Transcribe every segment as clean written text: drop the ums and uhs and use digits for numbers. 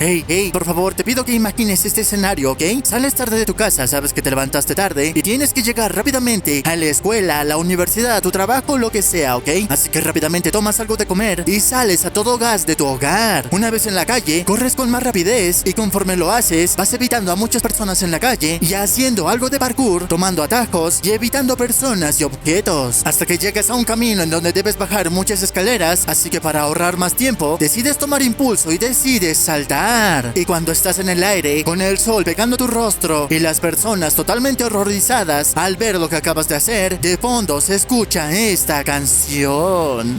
Hey, por favor, te pido que imagines este escenario, ¿ok? Sales tarde de tu casa, sabes que te levantaste tarde y tienes que llegar rápidamente a la escuela, a la universidad, a tu trabajo, lo que sea, ¿ok? Así que rápidamente tomas algo de comer y sales a todo gas de tu hogar. Una vez en la calle, corres con más rapidez y conforme lo haces, vas evitando a muchas personas en la calle y haciendo algo de parkour, tomando atajos y evitando personas y objetos. Hasta que llegas a un camino en donde debes bajar muchas escaleras, así que para ahorrar más tiempo, decides tomar impulso y decides saltar. Y cuando estás en el aire, con el sol pegando tu rostro y las personas totalmente horrorizadas al ver lo que acabas de hacer, de fondo se escucha esta canción.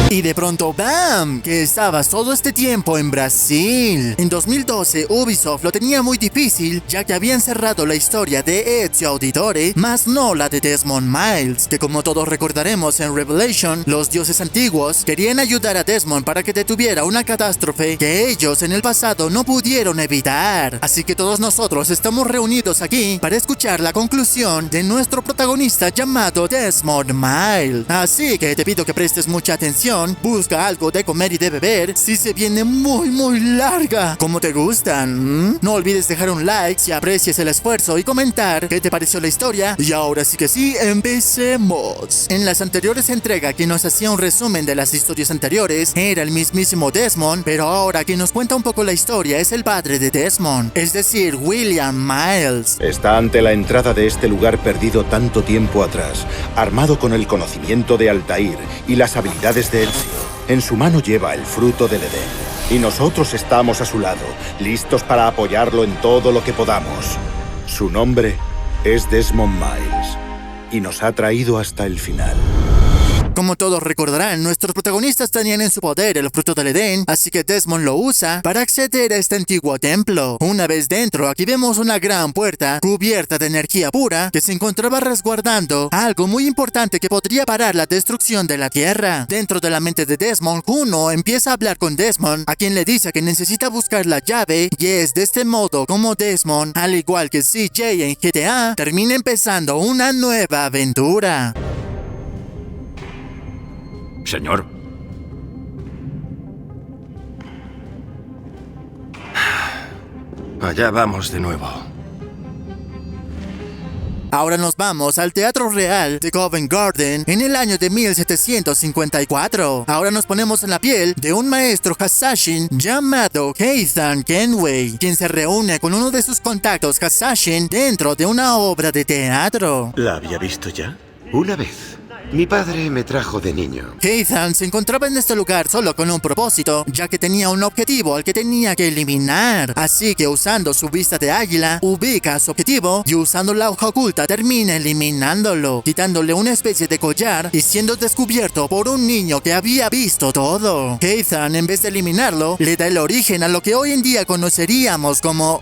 Y de pronto, ¡bam!, que estabas todo este tiempo en Brasil. En 2012, Ubisoft lo tenía muy difícil, ya que habían cerrado la historia de Ezio Auditore, más no la de Desmond Miles, que como todos recordaremos en Revelation, los dioses antiguos querían ayudar a Desmond para que detuviera una catástrofe que ellos en el pasado no pudieron evitar. Así que todos nosotros estamos reunidos aquí para escuchar la conclusión de nuestro protagonista llamado Desmond Miles. Así que te pido que prestes mucha atención. Busca algo de comer y de beber, si se viene muy larga, como te gustan. No olvides dejar un like si aprecias el esfuerzo y comentar qué te pareció la historia. Y ahora sí que sí, empecemos. En las anteriores entregas, quien nos hacía un resumen de las historias anteriores era el mismísimo Desmond, pero ahora quien nos cuenta un poco la historia es el padre de Desmond, es decir, William Miles. Está ante la entrada de este lugar perdido tanto tiempo atrás, armado con el conocimiento de Altair y las habilidades de Ezio. En su mano lleva el fruto del Edén. Y nosotros estamos a su lado, listos para apoyarlo en todo lo que podamos. Su nombre es Desmond Miles. Y nos ha traído hasta el final. Como todos recordarán, nuestros protagonistas tenían en su poder el fruto del Edén, así que Desmond lo usa para acceder a este antiguo templo. Una vez dentro, aquí vemos una gran puerta cubierta de energía pura que se encontraba resguardando algo muy importante que podría parar la destrucción de la Tierra. Dentro de la mente de Desmond, Juno empieza a hablar con Desmond, a quien le dice que necesita buscar la llave, y es de este modo como Desmond, al igual que CJ en GTA, termina empezando una nueva aventura. Señor. Allá vamos de nuevo. Ahora nos vamos al Teatro Real de Covent Garden en el año de 1754. Ahora nos ponemos en la piel de un maestro Hassassin llamado Ethan Kenway, quien se reúne con uno de sus contactos Hassassin dentro de una obra de teatro. ¿La había visto ya? Una vez. Mi padre me trajo de niño. Ethan se encontraba en este lugar solo con un propósito, ya que tenía un objetivo al que tenía que eliminar. Así que usando su vista de águila, ubica su objetivo y usando la hoja oculta termina eliminándolo, quitándole una especie de collar y siendo descubierto por un niño que había visto todo. Ethan, en vez de eliminarlo, le da el origen a lo que hoy en día conoceríamos como...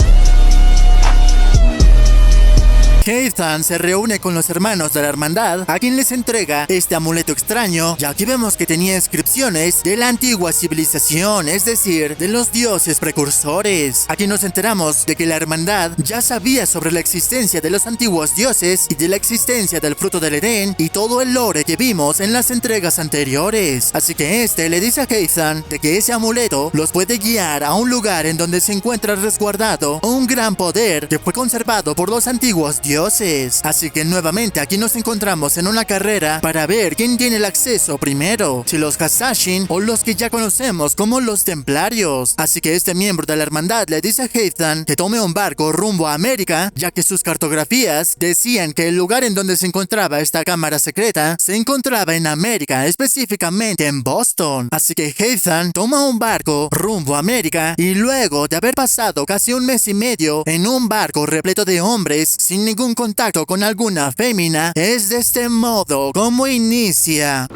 Ethan se reúne con los hermanos de la hermandad, a quien les entrega este amuleto extraño, y aquí vemos que tenía inscripciones de la antigua civilización, es decir, de los dioses precursores. Aquí nos enteramos de que la hermandad ya sabía sobre la existencia de los antiguos dioses y de la existencia del fruto del Edén y todo el lore que vimos en las entregas anteriores. Así que este le dice a Ethan de que ese amuleto los puede guiar a un lugar en donde se encuentra resguardado un gran poder que fue conservado por los antiguos dioses. Así que nuevamente aquí nos encontramos en una carrera para ver quién tiene el acceso primero, si los Hassassin o los que ya conocemos como los Templarios. Así que este miembro de la hermandad le dice a Ethan que tome un barco rumbo a América, ya que sus cartografías decían que el lugar en donde se encontraba esta cámara secreta se encontraba en América, específicamente en Boston. Así que Ethan toma un barco rumbo a América y luego de haber pasado casi un mes y medio en un barco repleto de hombres sin ningún contacto con alguna fémina, es de este modo como inicia.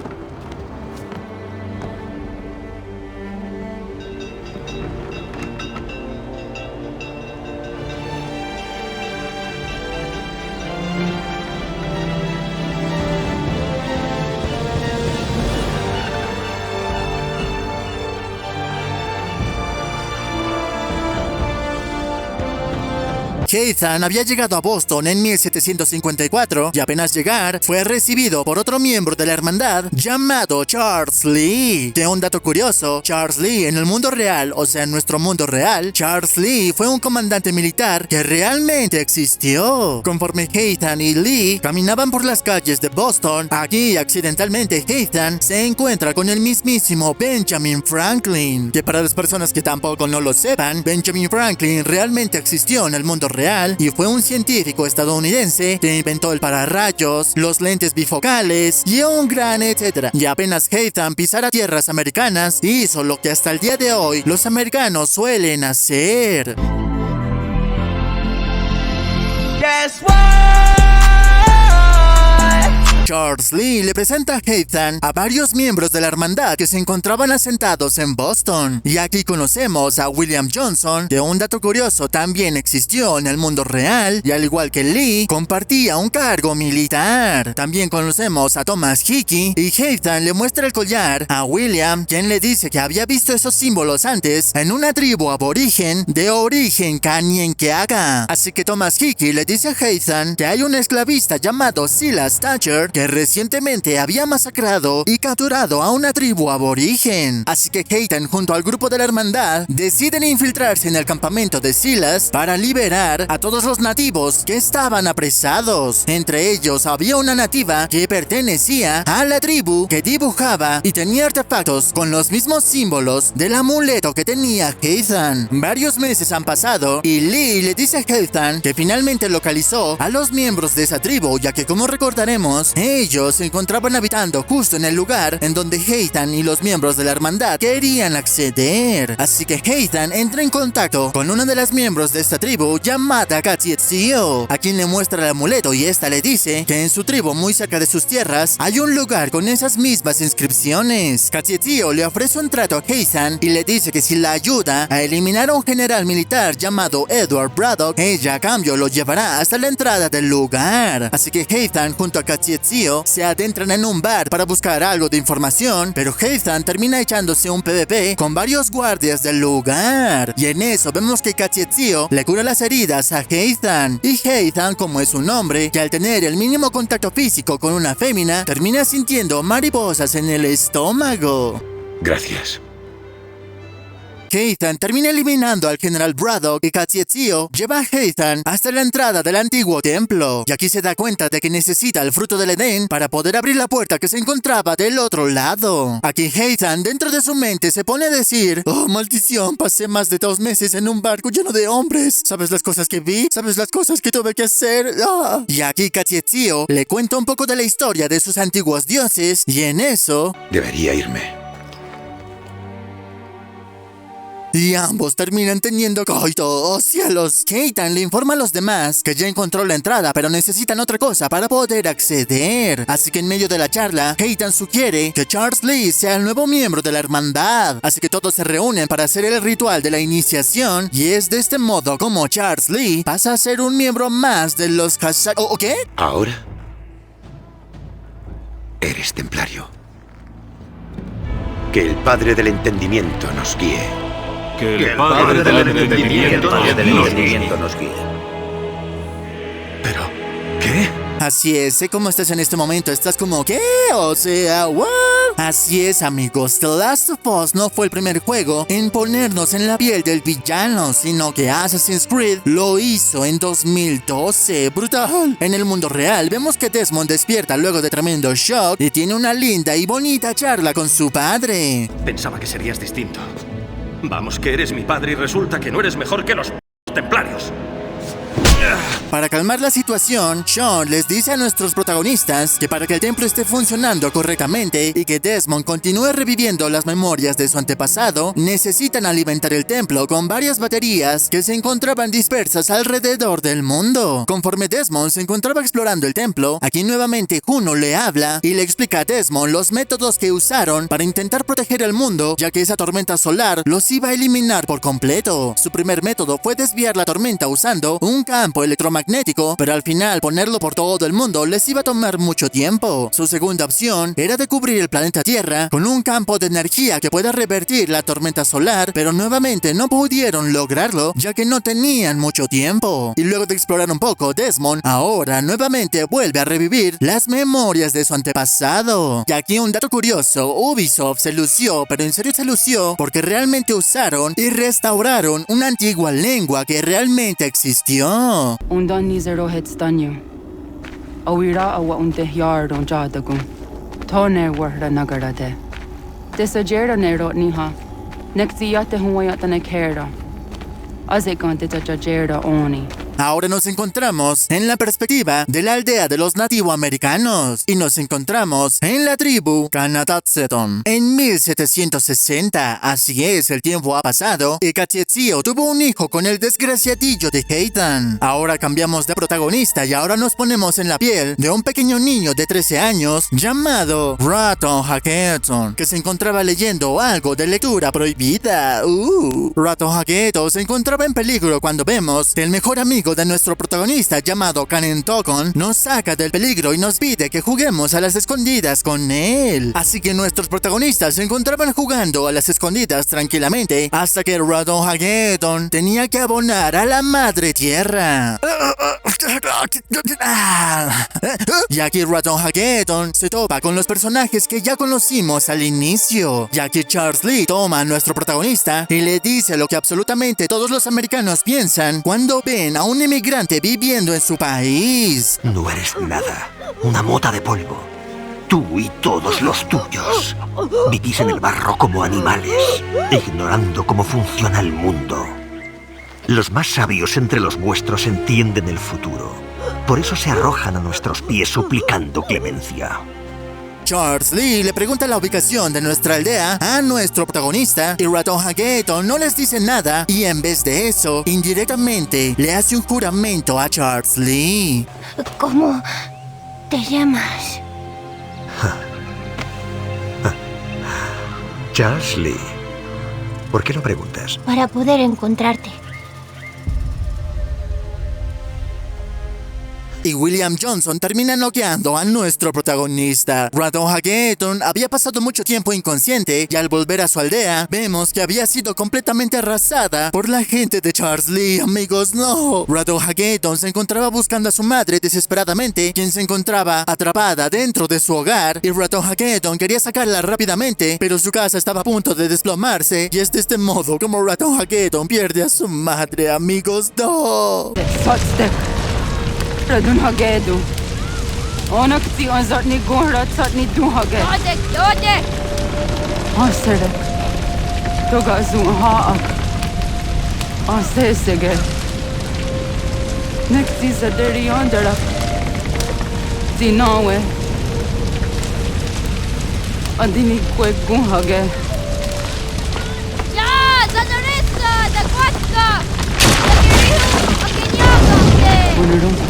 Ethan había llegado a Boston en 1754 y apenas llegar fue recibido por otro miembro de la hermandad llamado Charles Lee. Que un dato curioso, Charles Lee en el mundo real, o sea en nuestro mundo real, Charles Lee fue un comandante militar que realmente existió. Conforme Ethan y Lee caminaban por las calles de Boston, aquí accidentalmente Ethan se encuentra con el mismísimo Benjamin Franklin. Que para las personas que tampoco no lo sepan, Benjamin Franklin realmente existió en el mundo real y fue un científico estadounidense que inventó el pararrayos, los lentes bifocales y un gran etcétera. Y apenas Ethan pisara tierras americanas, hizo lo que hasta el día de hoy los americanos suelen hacer. Guess what? Charles Lee le presenta a Ethan a varios miembros de la hermandad que se encontraban asentados en Boston. Y aquí conocemos a William Johnson, que un dato curioso también existió en el mundo real, y al igual que Lee, compartía un cargo militar. También conocemos a Thomas Hickey, y Ethan le muestra el collar a William, quien le dice que había visto esos símbolos antes en una tribu aborigen de origen Kanien'kehá:ka. Así que Thomas Hickey le dice a Ethan que hay un esclavista llamado Silas Thatcher que recientemente había masacrado y capturado a una tribu aborigen. Así que Ethan junto al grupo de la hermandad deciden infiltrarse en el campamento de Silas para liberar a todos los nativos que estaban apresados. Entre ellos había una nativa que pertenecía a la tribu que dibujaba y tenía artefactos con los mismos símbolos del amuleto que tenía Ethan. Varios meses han pasado y Lee le dice a Ethan que finalmente localizó a los miembros de esa tribu, ya que como recordaremos, ellos se encontraban habitando justo en el lugar en donde Ethan y los miembros de la hermandad querían acceder. Así que Ethan entra en contacto con una de las miembros de esta tribu llamada Katietzio, a quien le muestra el amuleto y esta le dice que en su tribu muy cerca de sus tierras hay un lugar con esas mismas inscripciones. Katietzio le ofrece un trato a Ethan y le dice que si la ayuda a eliminar a un general militar llamado Edward Braddock, ella a cambio lo llevará hasta la entrada del lugar. Así que Ethan junto a Katietzio se adentran en un bar para buscar algo de información, pero Ethan termina echándose un PvP con varios guardias del lugar. Y en eso vemos que Katietzio le cura las heridas a Ethan. Y Ethan, como es un hombre, que al tener el mínimo contacto físico con una fémina, termina sintiendo mariposas en el estómago. Gracias. Ethan termina eliminando al general Braddock y Katietzio lleva a Ethan hasta la entrada del antiguo templo. Y aquí se da cuenta de que necesita el fruto del Edén para poder abrir la puerta que se encontraba del otro lado. Aquí Ethan dentro de su mente se pone a decir: oh maldición, pasé más de 2 meses en un barco lleno de hombres. ¿Sabes las cosas que vi? ¿Sabes las cosas que tuve que hacer? ¡Ah! Y aquí Katietzio le cuenta un poco de la historia de sus antiguos dioses y en eso... Debería irme. Y ambos terminan teniendo coito. ¡Oh cielos! Ethan le informa a los demás que ya encontró la entrada, pero necesitan otra cosa para poder acceder. Así que en medio de la charla, Ethan sugiere que Charles Lee sea el nuevo miembro de la hermandad. Así que todos se reúnen para hacer el ritual de la iniciación. Y es de este modo como Charles Lee pasa a ser un miembro más de los Khazar... ¿O qué? Ahora eres templario. Que el Padre del Entendimiento nos guíe. Que el Padre del Entendimiento nos guíe. ¿Pero qué? Así es, sé cómo estás en este momento. Estás como, ¿qué? O sea, ¿what? Así es, amigos. The Last of Us no fue el primer juego en ponernos en la piel del villano, sino que Assassin's Creed lo hizo en 2012. ¡Brutal! En el mundo real, vemos que Desmond despierta luego de tremendo shock y tiene una linda y bonita charla con su padre. Pensaba que serías distinto. Vamos, que eres mi padre y resulta que no eres mejor que los templarios. Para calmar la situación, Sean les dice a nuestros protagonistas que para que el templo esté funcionando correctamente y que Desmond continúe reviviendo las memorias de su antepasado, necesitan alimentar el templo con varias baterías que se encontraban dispersas alrededor del mundo. Conforme Desmond se encontraba explorando el templo, aquí nuevamente Juno le habla y le explica a Desmond los métodos que usaron para intentar proteger el mundo, ya que esa tormenta solar los iba a eliminar por completo. Su primer método fue desviar la tormenta usando un cambio campo electromagnético, pero al final ponerlo por todo el mundo les iba a tomar mucho tiempo. Su segunda opción era de cubrir el planeta Tierra con un campo de energía que pueda revertir la tormenta solar, pero nuevamente no pudieron lograrlo ya que no tenían mucho tiempo. Y luego de explorar un poco, Desmond ahora nuevamente vuelve a revivir las memorias de su antepasado. Y aquí un dato curioso, Ubisoft se lució, pero en serio se lució, porque realmente usaron y restauraron una antigua lengua que realmente existió. Undan ni zero hits danyo. Awira awa unte yard on jadagun. Tone warda nagarade. Desajera nero niha. Nexiyate huayata nekera. Azekante tajajera oni. Ahora nos encontramos en la perspectiva de la aldea de los nativoamericanos y nos encontramos en la tribu Kanatatseton en 1760. Así es, el tiempo ha pasado y Kachiezio tuvo un hijo con el desgraciadillo de Heitan. Ahora cambiamos de protagonista y ahora nos ponemos en la piel de un pequeño niño de 13 años llamado Raton Haketon, que se encontraba leyendo algo de lectura prohibida. Raton Haketon se encontraba en peligro cuando vemos que el mejor amigo de nuestro protagonista llamado Kanen Togon nos saca del peligro y nos pide que juguemos a las escondidas con él. Así que nuestros protagonistas se encontraban jugando a las escondidas tranquilamente hasta que Raton Hageton tenía que abonar a la madre tierra. Y aquí Raton Hageton se topa con los personajes que ya conocimos al inicio. Y aquí Charles Lee toma a nuestro protagonista y le dice lo que absolutamente todos los americanos piensan cuando ven a un inmigrante viviendo en su país. No eres nada, una mota de polvo. Tú y todos los tuyos vivís en el barro como animales, ignorando cómo funciona el mundo. Los más sabios entre los vuestros entienden el futuro. Por eso se arrojan a nuestros pies suplicando clemencia. Charles Lee le pregunta la ubicación de nuestra aldea a nuestro protagonista y Raton Hageton no les dice nada y en vez de eso, indirectamente le hace un juramento a Charles Lee. ¿Cómo te llamas? Charles Lee. ¿Por qué lo preguntas? Para poder encontrarte. Y William Johnson termina noqueando a nuestro protagonista. Raton Hageton había pasado mucho tiempo inconsciente y al volver a su aldea, vemos que había sido completamente arrasada por la gente de Charles Lee. Amigos, no. Raton Hageton se encontraba buscando a su madre desesperadamente, quien se encontraba atrapada dentro de su hogar. Y Raton Hageton quería sacarla rápidamente, pero su casa estaba a punto de desplomarse. Y es de este modo como Raton Hageton pierde a su madre. Amigos, no. Radun Hagedu. Onak ti azatni gohrat satni du hage. Dodek! Aserek. Togazu haak. Asesege. Nekti zaderi yondara. Zinawe. Adini kwe gun hage. Ya! Zanarissa! Dakwatka! Agirihu! Akinyaga! Unurumpa.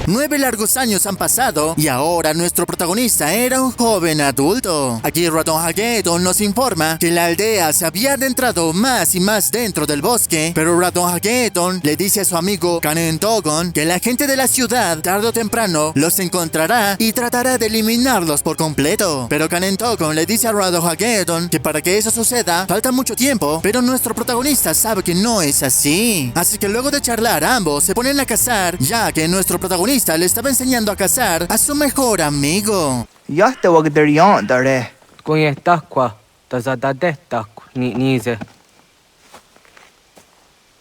9 largos años han pasado y ahora nuestro protagonista era un joven adulto. Aquí Raton Hageton nos informa que la aldea se había adentrado más y más dentro del bosque, pero Raton Hageton le dice a su amigo Kanen Togon que la gente de la ciudad tarde o temprano los encontrará y tratará de eliminarlos por completo. Pero Kanen Togon le dice a Raton Hageton que para que eso suceda falta mucho tiempo, pero nuestro protagonista sabe que no es así. Así que luego de charlar ambos se ponen a cazar, ya que nuestro protagonista le estaba enseñando a cazar a su mejor amigo. Yahta wagdarion dare. Kuye takwa, tazadade takwa, nize.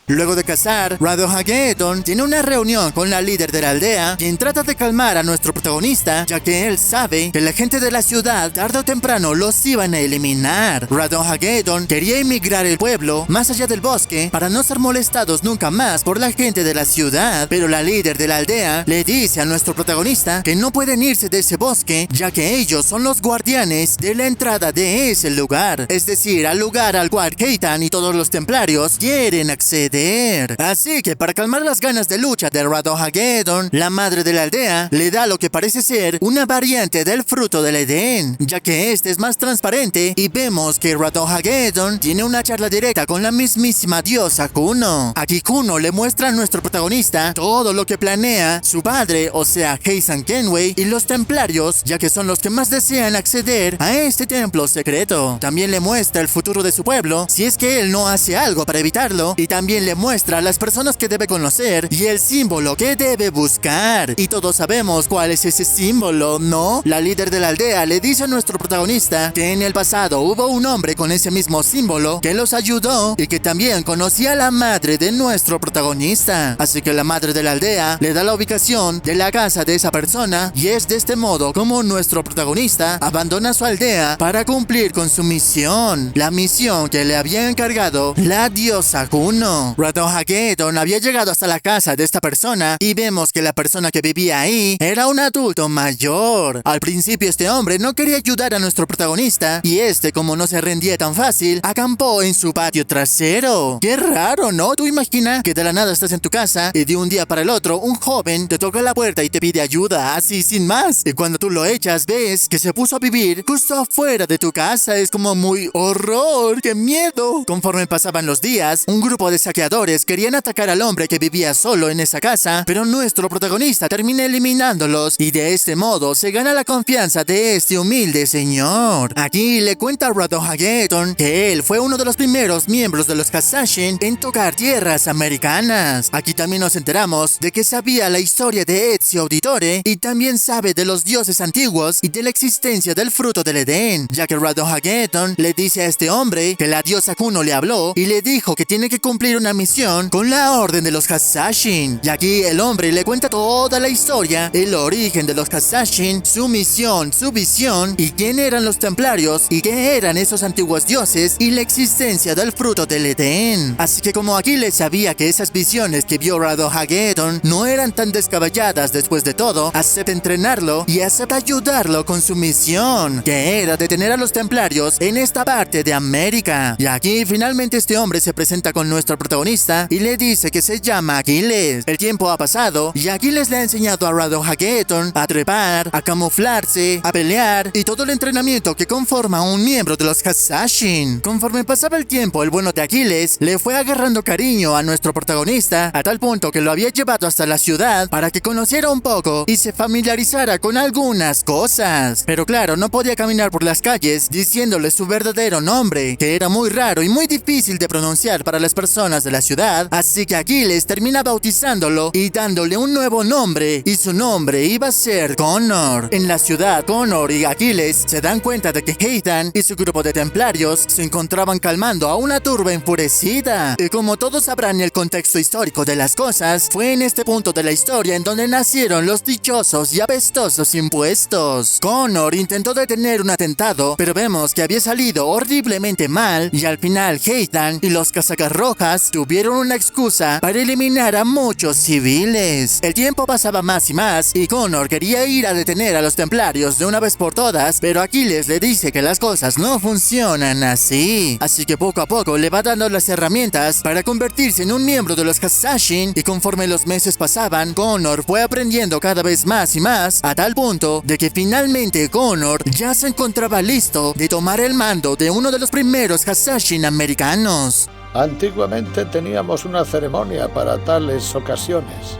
Luego de cazar, Raton Hageton tiene una reunión con la líder de la aldea, quien trata de calmar a nuestro protagonista, ya que él sabe que la gente de la ciudad tarde o temprano los iban a eliminar. Raton Hageton quería emigrar el pueblo más allá del bosque para no ser molestados nunca más por la gente de la ciudad, pero la líder de la aldea le dice a nuestro protagonista que no pueden irse de ese bosque, ya que ellos son los guardianes de la entrada de ese lugar, es decir, al lugar al cual Heitan y todos los templarios quieren acceder. suceder. Así que para calmar las ganas de lucha de Radohageddon, la madre de la aldea le da lo que parece ser una variante del fruto del Edén, ya que este es más transparente y vemos que Radohageddon tiene una charla directa con la mismísima diosa Kuno. Aquí Kuno le muestra a nuestro protagonista todo lo que planea su padre, o sea, Heisan Kenway, y los templarios, ya que son los que más desean acceder a este templo secreto. También le muestra el futuro de su pueblo, si es que él no hace algo para evitarlo, y también le muestra a las personas que debe conocer y el símbolo que debe buscar. Y todos sabemos cuál es ese símbolo, ¿no? La líder de la aldea le dice a nuestro protagonista que en el pasado hubo un hombre con ese mismo símbolo que los ayudó y que también conocía a la madre de nuestro protagonista. Así que la madre de la aldea le da la ubicación de la casa de esa persona y es de este modo como nuestro protagonista abandona su aldea para cumplir con su misión, la misión que le había encargado la diosa Kuno. Radohageddon había llegado hasta la casa de esta persona y vemos que la persona que vivía ahí era un adulto mayor. Al principio este hombre no quería ayudar a nuestro protagonista y este, como no se rendía tan fácil, acampó en su patio trasero. Qué raro, ¿no? Tú imagina que de la nada estás en tu casa y de un día para el otro un joven te toca la puerta y te pide ayuda, así sin más. Y cuando tú lo echas ves que se puso a vivir justo afuera de tu casa. Es como muy horror, qué miedo. Conforme pasaban los días, un grupo de saqueadores querían atacar al hombre que vivía solo en esa casa, pero nuestro protagonista termina eliminándolos y de este modo se gana la confianza de este humilde señor. Aquí le cuenta a Radohageddon que él fue uno de los primeros miembros de los Kasashin en tocar tierras americanas. Aquí también nos enteramos de que sabía la historia de Ezio Auditore y también sabe de los dioses antiguos y de la existencia del fruto del Edén, ya que Radohageddon le dice a este hombre que la diosa Kuno le habló y le dijo que tiene que cumplir una misión con la orden de los Kasashin. Y aquí el hombre le cuenta toda la historia, el origen de los Kasashin, su misión, su visión y quién eran los templarios y qué eran esos antiguos dioses y la existencia del fruto del Edén. Así que como Aquiles sabía que esas visiones que vio Radohageddon no eran tan descabelladas después de todo, acepta entrenarlo y acepta ayudarlo con su misión, que era detener a los templarios en esta parte de América. Y aquí finalmente este hombre se presenta con nuestro protagonista y le dice que se llama Aquiles. El tiempo ha pasado y Aquiles le ha enseñado a Radohageddon a trepar, a camuflarse, a pelear y todo el entrenamiento que conforma a un miembro de los Kasashin. Conforme pasaba el tiempo, el bueno de Aquiles le fue agarrando cariño a nuestro protagonista a tal punto que lo había llevado hasta la ciudad para que conociera un poco y se familiarizara con algunas cosas. Pero claro, no podía caminar por las calles diciéndole su verdadero nombre, que era muy raro y muy difícil de pronunciar para las personas de la ciudad, así que Aquiles termina bautizándolo y dándole un nuevo nombre, y su nombre iba a ser Connor. En la ciudad, Connor y Aquiles se dan cuenta de que Heitan y su grupo de templarios se encontraban calmando a una turba enfurecida. Y como todos sabrán el contexto histórico de las cosas, fue en este punto de la historia en donde nacieron los dichosos y apestosos impuestos. Connor intentó detener un atentado, pero vemos que había salido horriblemente mal y al final Heitan y los casacas rojas tuvieron una excusa para eliminar a muchos civiles. El tiempo pasaba más y más y Connor quería ir a detener a los templarios de una vez por todas, pero Aquiles le dice que las cosas no funcionan así. Así que poco a poco le va dando las herramientas para convertirse en un miembro de los Kasashin y conforme los meses pasaban, Connor fue aprendiendo cada vez más y más a tal punto de que finalmente Connor ya se encontraba listo de tomar el mando de uno de los primeros Kasashin americanos. Antiguamente teníamos una ceremonia para tales ocasiones,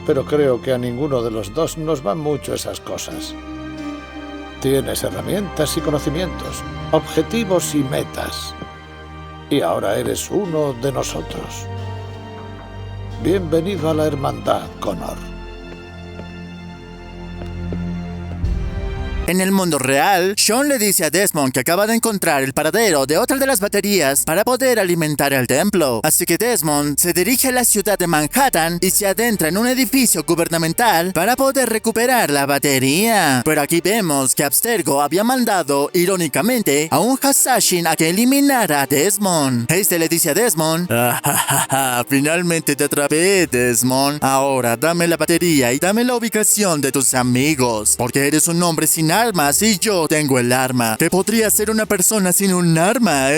pero creo que a ninguno de los dos nos van mucho esas cosas. Tienes herramientas y conocimientos, objetivos y metas, y ahora eres uno de nosotros. Bienvenido a la hermandad, Connor. En el mundo real, Sean le dice a Desmond que acaba de encontrar el paradero de otra de las baterías para poder alimentar el templo. Así que Desmond se dirige a la ciudad de Manhattan y se adentra en un edificio gubernamental para poder recuperar la batería. Pero aquí vemos que Abstergo había mandado, irónicamente, a un Kasashin a que eliminara a Desmond. Este le dice a Desmond: finalmente te atrapé, Desmond. Ahora dame la batería y dame la ubicación de tus amigos, porque eres un hombre sin armas y yo tengo el arma. ¿Qué podría ser una persona sin un arma,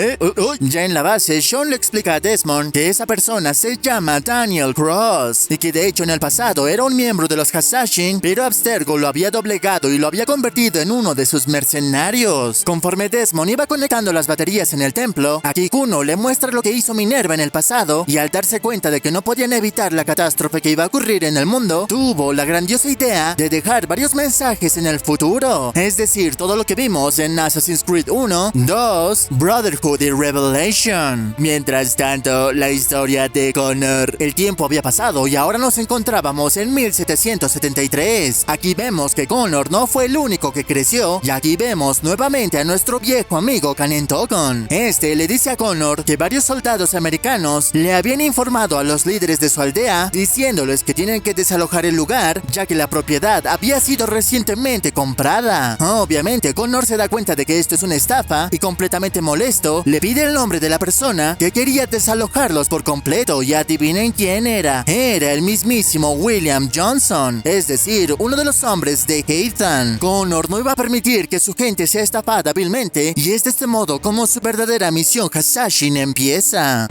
Ya en la base, Sean le explica a Desmond que esa persona se llama Daniel Cross y que de hecho en el pasado era un miembro de los Hasashin, pero Abstergo lo había doblegado y lo había convertido en uno de sus mercenarios. Conforme Desmond iba conectando las baterías en el templo, aquí Kuno le muestra lo que hizo Minerva en el pasado y al darse cuenta de que no podían evitar la catástrofe que iba a ocurrir en el mundo, tuvo la grandiosa idea de dejar varios mensajes en el futuro. Es decir, todo lo que vimos en Assassin's Creed 1, 2, Brotherhood y Revelation. Mientras tanto, la historia de Connor. El tiempo había pasado y ahora nos encontrábamos en 1773. Aquí vemos que Connor no fue el único que creció y aquí vemos nuevamente a nuestro viejo amigo Kanentokon. Este le dice a Connor que varios soldados americanos le habían informado a los líderes de su aldea diciéndoles que tienen que desalojar el lugar ya que la propiedad había sido recientemente comprada. Obviamente Connor se da cuenta de que esto es una estafa y completamente molesto le pide el nombre de la persona que quería desalojarlos por completo y adivinen quién era. Era el mismísimo William Johnson, es decir, uno de los hombres de Haytham. Connor no iba a permitir que su gente sea estafada hábilmente y es de este modo como su verdadera misión Hasashin empieza.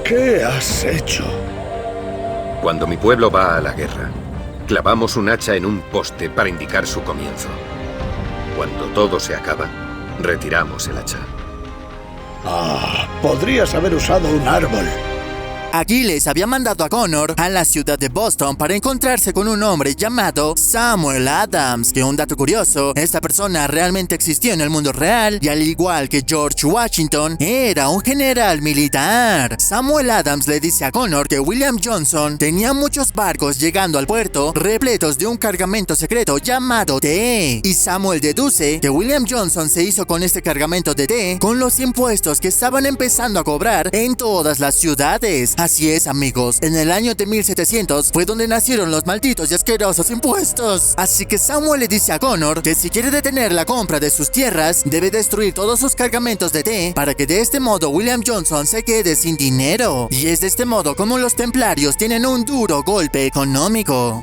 ¿Qué has hecho? Cuando mi pueblo va a la guerra, clavamos un hacha en un poste para indicar su comienzo. Cuando todo se acaba, retiramos el hacha. Podrías haber usado un árbol. Aquiles había mandado a Connor a la ciudad de Boston para encontrarse con un hombre llamado Samuel Adams, que un dato curioso, esta persona realmente existió en el mundo real y al igual que George Washington, era un general militar. Samuel Adams le dice a Connor que William Johnson tenía muchos barcos llegando al puerto repletos de un cargamento secreto llamado té, y Samuel deduce que William Johnson se hizo con este cargamento de té con los impuestos que estaban empezando a cobrar en todas las ciudades. Así es, amigos, en el año de 1700 fue donde nacieron los malditos y asquerosos impuestos. Así que Samuel le dice a Connor que si quiere detener la compra de sus tierras, debe destruir todos sus cargamentos de té para que de este modo William Johnson se quede sin dinero. Y es de este modo como los templarios tienen un duro golpe económico.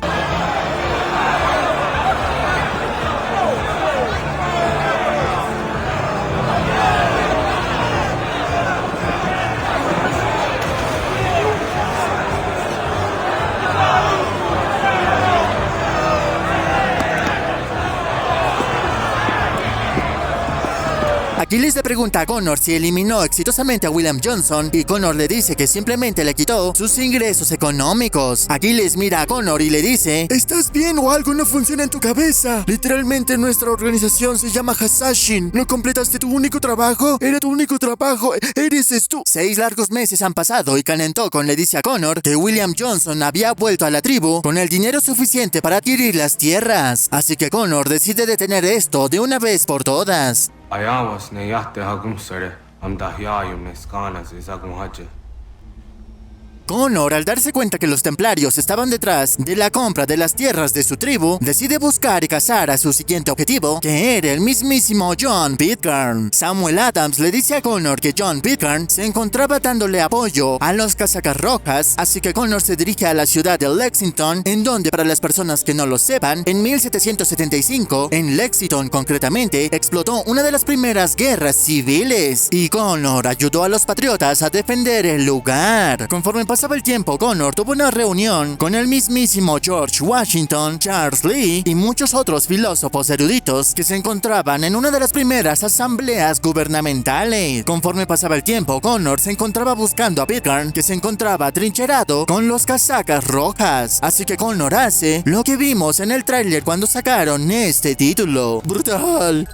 Aquiles le pregunta a Connor si eliminó exitosamente a William Johnson y Connor le dice que simplemente le quitó sus ingresos económicos. Aquiles mira a Connor y le dice: ¿estás bien o algo no funciona en tu cabeza? Literalmente nuestra organización se llama Hasashin. ¿No completaste tu único trabajo? Era tu único trabajo. Eres tú. 6 largos meses han pasado y Kanentokon le dice a Connor que William Johnson había vuelto a la tribu con el dinero suficiente para adquirir las tierras. Así que Connor decide detener esto de una vez por todas. Ayawas ne yahte hagum sere, amda yayu meskanas isagum hache. Connor, al darse cuenta que los templarios estaban detrás de la compra de las tierras de su tribu, decide buscar y cazar a su siguiente objetivo, que era el mismísimo John Pitcairn. Samuel Adams le dice a Connor que John Pitcairn se encontraba dándole apoyo a los casacas rojas, así que Connor se dirige a la ciudad de Lexington, en donde, para las personas que no lo sepan, en 1775, en Lexington concretamente, explotó una de las primeras guerras civiles, y Connor ayudó a los patriotas a defender el lugar. Conforme pasaba el tiempo, Connor tuvo una reunión con el mismísimo George Washington, Charles Lee y muchos otros filósofos eruditos que se encontraban en una de las primeras asambleas gubernamentales. Conforme pasaba el tiempo, Connor se encontraba buscando a Pitcairn, que se encontraba atrincherado con los casacas rojas. Así que Connor hace lo que vimos en el tráiler cuando sacaron este título. ¡Brutal!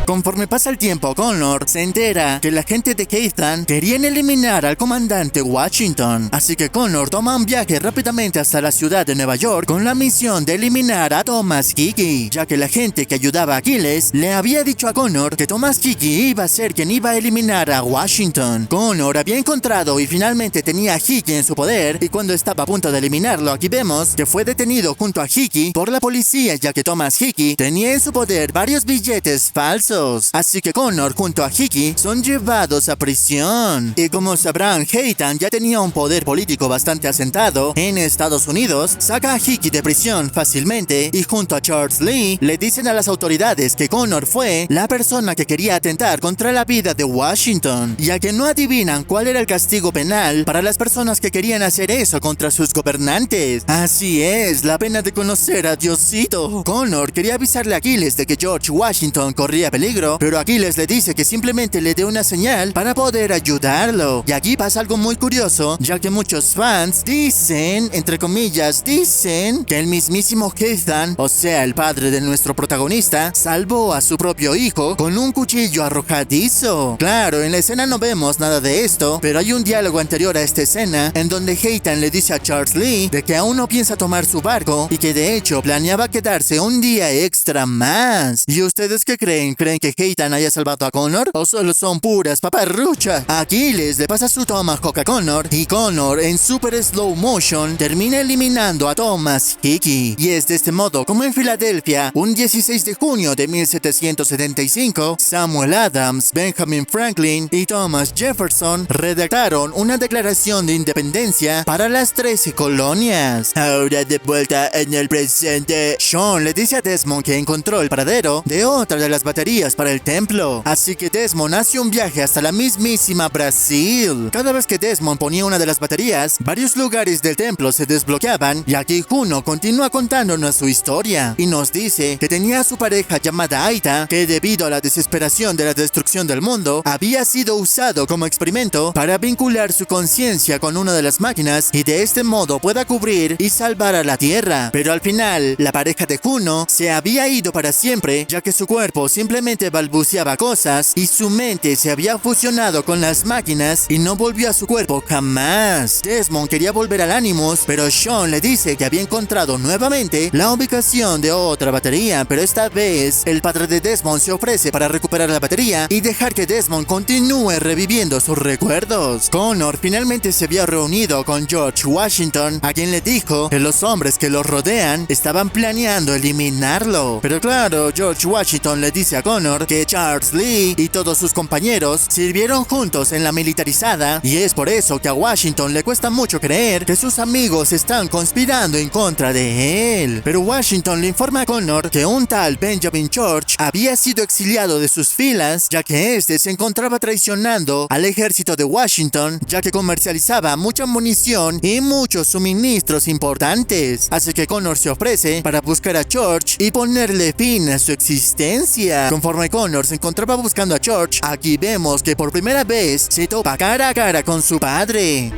Conforme pasa el tiempo, Connor se entera que la gente de Haytham querían eliminar al comandante Washington. Así que Connor toma un viaje rápidamente hasta la ciudad de Nueva York con la misión de eliminar a Thomas Hickey, ya que la gente que ayudaba a Aquiles le había dicho a Connor que Thomas Hickey iba a ser quien iba a eliminar a Washington. Connor había encontrado y finalmente tenía a Hickey en su poder, y cuando estaba a punto de eliminarlo, aquí vemos que fue detenido junto a Hickey por la policía, ya que Thomas Hickey tenía en su poder varios billetes falsos. Unidos. Así que Connor junto a Hickey son llevados a prisión. Y como sabrán, Haytan ya tenía un poder político bastante asentado en Estados Unidos, saca a Hickey de prisión fácilmente y junto a Charles Lee le dicen a las autoridades que Connor fue la persona que quería atentar contra la vida de Washington, ya que no adivinan cuál era el castigo penal para las personas que querían hacer eso contra sus gobernantes. Así es, la pena de conocer a Diosito. Connor quería avisarle a Aquiles de que George Washington corría peligro, pero Aquiles le dice que simplemente le dé una señal para poder ayudarlo. Y aquí pasa algo muy curioso, ya que muchos fans dicen, entre comillas, dicen que el mismísimo Haytan, o sea, el padre de nuestro protagonista, salvó a su propio hijo con un cuchillo arrojadizo. Claro, en la escena no vemos nada de esto, pero hay un diálogo anterior a esta escena en donde Haytan le dice a Charles Lee de que aún no piensa tomar su barco y que de hecho planeaba quedarse un día extra más. ¿Y ustedes qué creen? ¿Creen que Haytan haya salvado a Connor? ¿O solo son puras paparruchas? Aquiles le pasa su tomahawk a Connor y Connor en super slow motion termina eliminando a Thomas Hickey. Y es de este modo como en Filadelfia, un 16 de junio de 1775, Samuel Adams, Benjamin Franklin y Thomas Jefferson redactaron una declaración de independencia para las 13 colonias. Ahora de vuelta en el presente, Sean le dice a Desmond que encontró el paradero de otra de las baterías para el templo. Así que Desmond hace un viaje hasta la mismísima Brasil. Cada vez que Desmond ponía una de las baterías, varios lugares del templo se desbloqueaban y aquí Juno continúa contándonos su historia y nos dice que tenía a su pareja llamada Aita, que debido a la desesperación de la destrucción del mundo, había sido usado como experimento para vincular su conciencia con una de las máquinas y de este modo pueda cubrir y salvar a la Tierra. Pero al final, la pareja de Juno se había ido para siempre, ya que su cuerpo simplemente balbuceaba cosas y su mente se había fusionado con las máquinas y no volvió a su cuerpo jamás. Desmond quería volver al Animus, pero Sean le dice que había encontrado nuevamente la ubicación de otra batería, pero esta vez el padre de Desmond se ofrece para recuperar la batería y dejar que Desmond continúe reviviendo sus recuerdos. Connor finalmente se había reunido con George Washington, a quien le dijo que los hombres que lo rodean estaban planeando eliminarlo. Pero claro, George Washington le dice a Connor que Charles Lee y todos sus compañeros sirvieron juntos en la militarizada y es por eso que a Washington le cuesta mucho creer que sus amigos están conspirando en contra de él. Pero Washington le informa a Connor que un tal Benjamin George había sido exiliado de sus filas, ya que este se encontraba traicionando al ejército de Washington, ya que comercializaba mucha munición y muchos suministros importantes. Así que Connor se ofrece para buscar a George y ponerle fin a su existencia. Conforme Connor se encontraba buscando a George, aquí vemos que por primera vez se topa cara a cara con su padre.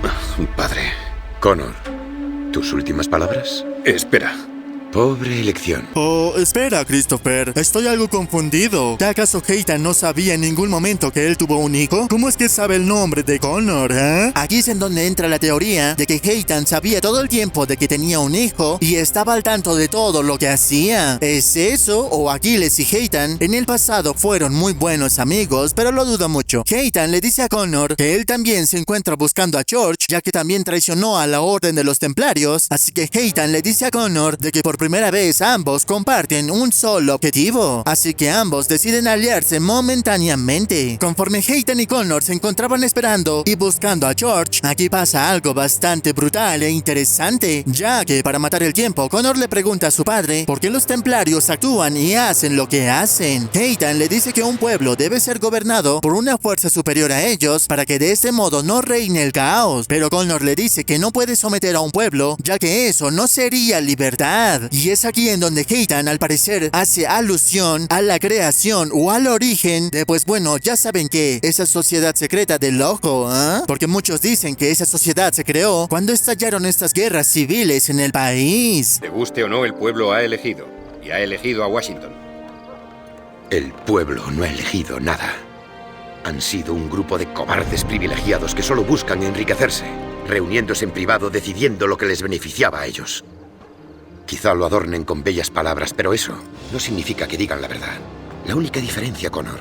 Padre. Connor, ¿tus últimas palabras? Espera. Pobre elección. Oh, espera, Christopher. Estoy algo confundido. ¿Que acaso Haytan no sabía en ningún momento que él tuvo un hijo? ¿Cómo es que sabe el nombre de Connor, Aquí es en donde entra la teoría de que Haytan sabía todo el tiempo de que tenía un hijo y estaba al tanto de todo lo que hacía. ¿Es eso? ¿O Aquiles y Haytan en el pasado fueron muy buenos amigos? Pero lo dudo mucho. Haytan le dice a Connor que él también se encuentra buscando a George, ya que también traicionó a la Orden de los Templarios. Así que Haytan le dice a Connor de que por primera vez ambos comparten un solo objetivo, así que ambos deciden aliarse momentáneamente. Conforme Haytan y Connor se encontraban esperando y buscando a George, aquí pasa algo bastante brutal e interesante, ya que para matar el tiempo, Connor le pregunta a su padre por qué los templarios actúan y hacen lo que hacen. Haytan le dice que un pueblo debe ser gobernado por una fuerza superior a ellos para que de este modo no reine el caos, pero Connor le dice que no puede someter a un pueblo, ya que eso no sería libertad. Y es aquí en donde Haytan al parecer hace alusión a la creación o al origen de, pues bueno, ya saben que esa sociedad secreta del ojo, Porque muchos dicen que esa sociedad se creó cuando estallaron estas guerras civiles en el país. Te guste o no, el pueblo ha elegido. Y ha elegido a Washington. El pueblo no ha elegido nada. Han sido un grupo de cobardes privilegiados que solo buscan enriquecerse, reuniéndose en privado decidiendo lo que les beneficiaba a ellos. Quizá lo adornen con bellas palabras, pero eso no significa que digan la verdad. La única diferencia, Connor,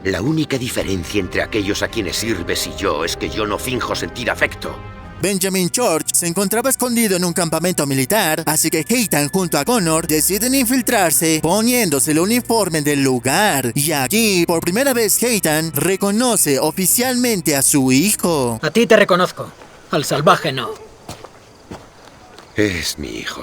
la única diferencia entre aquellos a quienes sirves y yo es que yo no finjo sentir afecto. Benjamin George se encontraba escondido en un campamento militar, así que Ethan junto a Connor deciden infiltrarse poniéndose el uniforme del lugar. Y aquí, por primera vez, Ethan reconoce oficialmente a su hijo. A ti te reconozco, al salvaje no. Es mi hijo.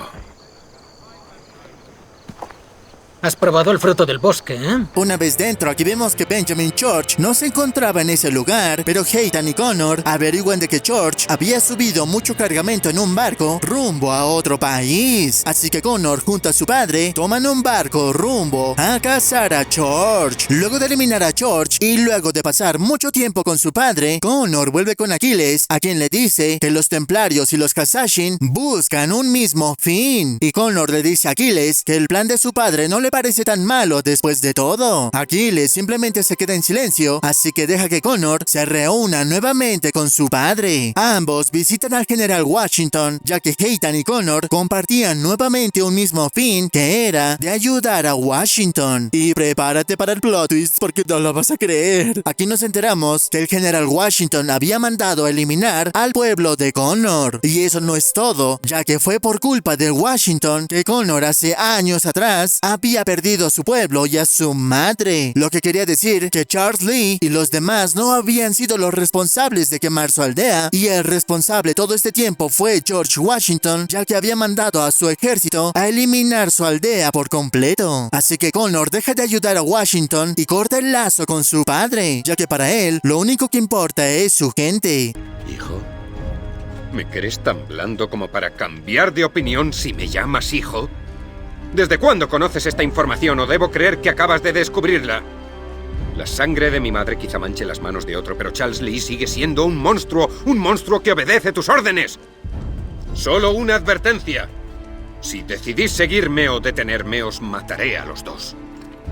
Has probado el fruto del bosque, ¿eh? Una vez dentro, aquí vemos que Benjamin George no se encontraba en ese lugar, pero Ethan y Connor averiguan de que George había subido mucho cargamento en un barco rumbo a otro país. Así que Connor junto a su padre toman un barco rumbo a cazar a George. Luego de eliminar a George y luego de pasar mucho tiempo con su padre, Connor vuelve con Aquiles, a quien le dice que los templarios y los Kasashin buscan un mismo fin. Y Connor le dice a Aquiles que el plan de su padre no le parece tan malo después de todo. Aquiles simplemente se queda en silencio, así que deja que Connor se reúna nuevamente con su padre. Ambos visitan al general Washington, ya que Ethan y Connor compartían nuevamente un mismo fin, que era de ayudar a Washington. Y prepárate para el plot twist porque no lo vas a creer. Aquí nos enteramos que el general Washington había mandado a eliminar al pueblo de Connor. Y eso no es todo, ya que fue por culpa de Washington que Connor hace años atrás había perdido a su pueblo y a su madre. Lo que quería decir que Charles Lee y los demás no habían sido los responsables de quemar su aldea, y el responsable todo este tiempo fue George Washington, ya que había mandado a su ejército a eliminar su aldea por completo. Así que Connor deja de ayudar a Washington y corta el lazo con su padre, ya que para él lo único que importa es su gente. ¿Hijo? ¿Me crees tan blando como para cambiar de opinión si me llamas hijo? ¿Desde cuándo conoces esta información o debo creer que acabas de descubrirla? La sangre de mi madre quizá manche las manos de otro, pero Charles Lee sigue siendo un monstruo que obedece tus órdenes. Solo una advertencia. Si decidís seguirme o detenerme, os mataré a los dos.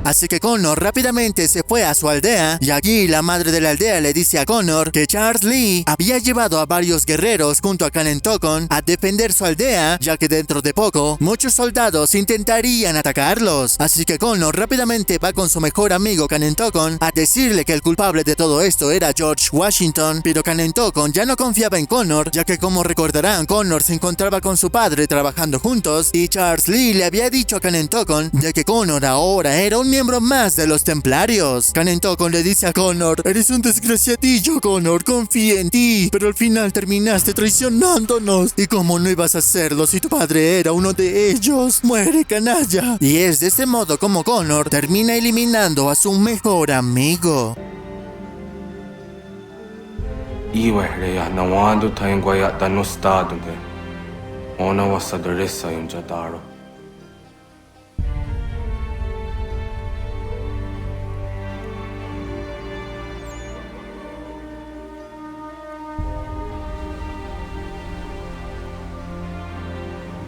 Así que Connor rápidamente se fue a su aldea, y allí la madre de la aldea le dice a Connor que Charles Lee había llevado a varios guerreros junto a Kanentokon a defender su aldea, ya que dentro de poco muchos soldados intentarían atacarlos. Así que Connor rápidamente va con su mejor amigo Kanentokon a decirle que el culpable de todo esto era George Washington, pero Kanentokon ya no confiaba en Connor, ya que como recordarán, Connor se encontraba con su padre trabajando juntos, y Charles Lee le había dicho a Kanentokon de que Connor ahora era un miembro más de los templarios. Kanentokon le dice a Connor: eres un desgraciadillo, Connor, confía en ti, pero al final terminaste traicionándonos. ¿Y cómo no ibas a hacerlo si tu padre era uno de ellos? ¡Muere, canalla! Y es de este modo como Connor termina eliminando a su mejor amigo. Iwehreya nawando taingwaya danustado de ona wasadresa yunjataro.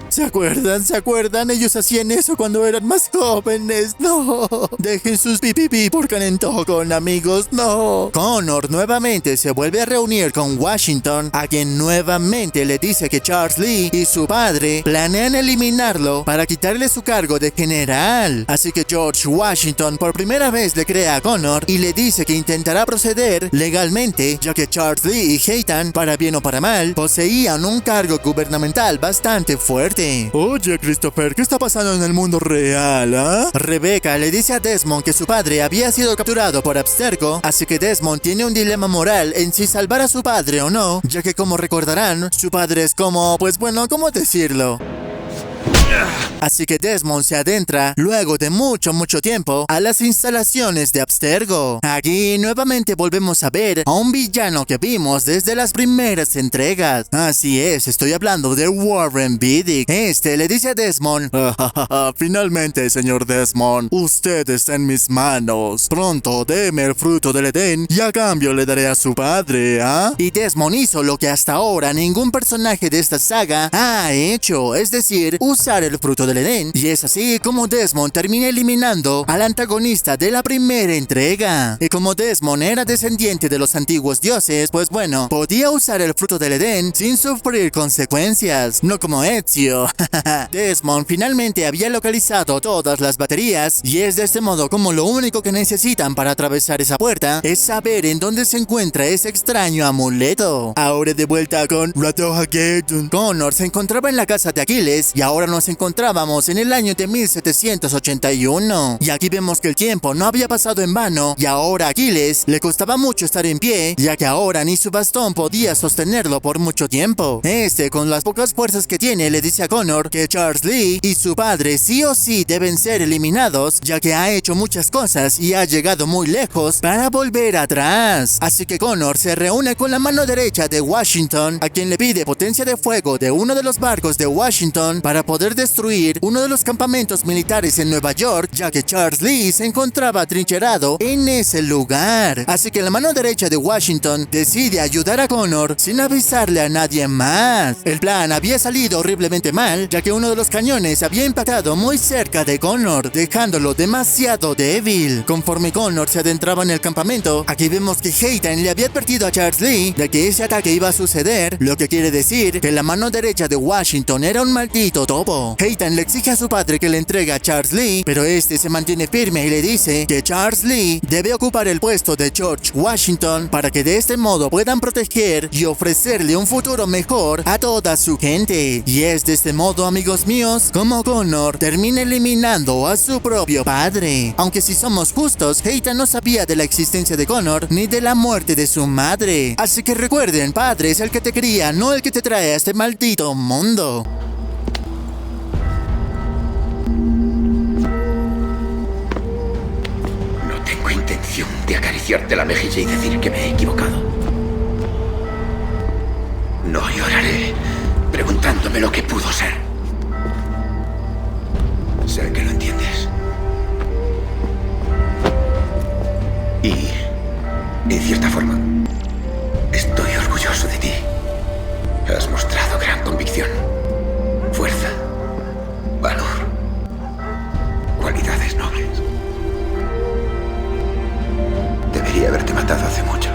¿Se acuerdan? ¿Se acuerdan? Ellos hacían eso cuando eran más jóvenes. ¡No! Dejen sus pipipi por Kanentokon, amigos. ¡No! Connor nuevamente se vuelve a reunir con Washington, a quien nuevamente le dice que Charles Lee y su padre planean eliminarlo para quitarle su cargo de general. Así que George Washington por primera vez le cree a Connor y le dice que intentará proceder legalmente, ya que Charles Lee y Ethan, para bien o para mal, poseían un cargo gubernamental bastante fuerte. Oye, Christopher, ¿qué está pasando en el mundo real, ah? Rebecca le dice a Desmond que su padre había sido capturado por Abstergo, así que Desmond tiene un dilema moral en si salvar a su padre o no, ya que como recordarán, su padre es como, pues bueno, ¿cómo decirlo? Así que Desmond se adentra, luego de mucho tiempo, a las instalaciones de Abstergo. Aquí nuevamente volvemos a ver a un villano que vimos desde las primeras entregas. Así es, estoy hablando de Warren Beatty. Este le dice a Desmond: finalmente, señor Desmond, usted está en mis manos. Pronto deme el fruto del Edén y a cambio le daré a su padre, ¿ah? Y Desmond hizo lo que hasta ahora ningún personaje de esta saga ha hecho, es decir, usar el el fruto del Edén. Y es así como Desmond termina eliminando al antagonista de la primera entrega. Y como Desmond era descendiente de los antiguos dioses, pues bueno, podía usar el fruto del Edén sin sufrir consecuencias, no como Ezio. Desmond finalmente había localizado todas las baterías y es de este modo como lo único que necesitan para atravesar esa puerta es saber en dónde se encuentra ese extraño amuleto. Ahora de vuelta con Ratohageddon. Connor se encontraba en la casa de Aquiles y ahora nos encontrábamos en el año de 1781. Y aquí vemos que el tiempo no había pasado en vano y ahora a Aquiles le costaba mucho estar en pie, ya que ahora ni su bastón podía sostenerlo por mucho tiempo. Con las pocas fuerzas que tiene, le dice a Connor que Charles Lee y su padre sí o sí deben ser eliminados, ya que ha hecho muchas cosas y ha llegado muy lejos para volver atrás. Así que Connor se reúne con la mano derecha de Washington, a quien le pide potencia de fuego de uno de los barcos de Washington para poder destruir uno de los campamentos militares en Nueva York, ya que Charles Lee se encontraba trincherado en ese lugar. Así que la mano derecha de Washington decide ayudar a Connor sin avisarle a nadie más. El plan había salido horriblemente mal, ya que uno de los cañones había impactado muy cerca de Connor, dejándolo demasiado débil. Conforme Connor se adentraba en el campamento, aquí vemos que Hayden le había advertido a Charles Lee de que ese ataque iba a suceder, lo que quiere decir que la mano derecha de Washington era un maldito topo. Hayden le exige a su padre que le entregue a Charles Lee, pero este se mantiene firme y le dice que Charles Lee debe ocupar el puesto de George Washington para que de este modo puedan proteger y ofrecerle un futuro mejor a toda su gente. Y es de este modo, amigos míos, como Connor termina eliminando a su propio padre. Aunque si somos justos, Hayden no sabía de la existencia de Connor ni de la muerte de su madre. Así que recuerden, padre es el que te cría, no el que te trae a este maldito mundo. No tengo intención de acariciarte la mejilla y decir que me he equivocado. No lloraré preguntándome lo que pudo ser. Sé que lo entiendes. Y, en cierta forma, estoy orgulloso de ti. Has mostrado gran convicción, fuerza, valor, cualidades nobles. Debería haberte matado hace mucho.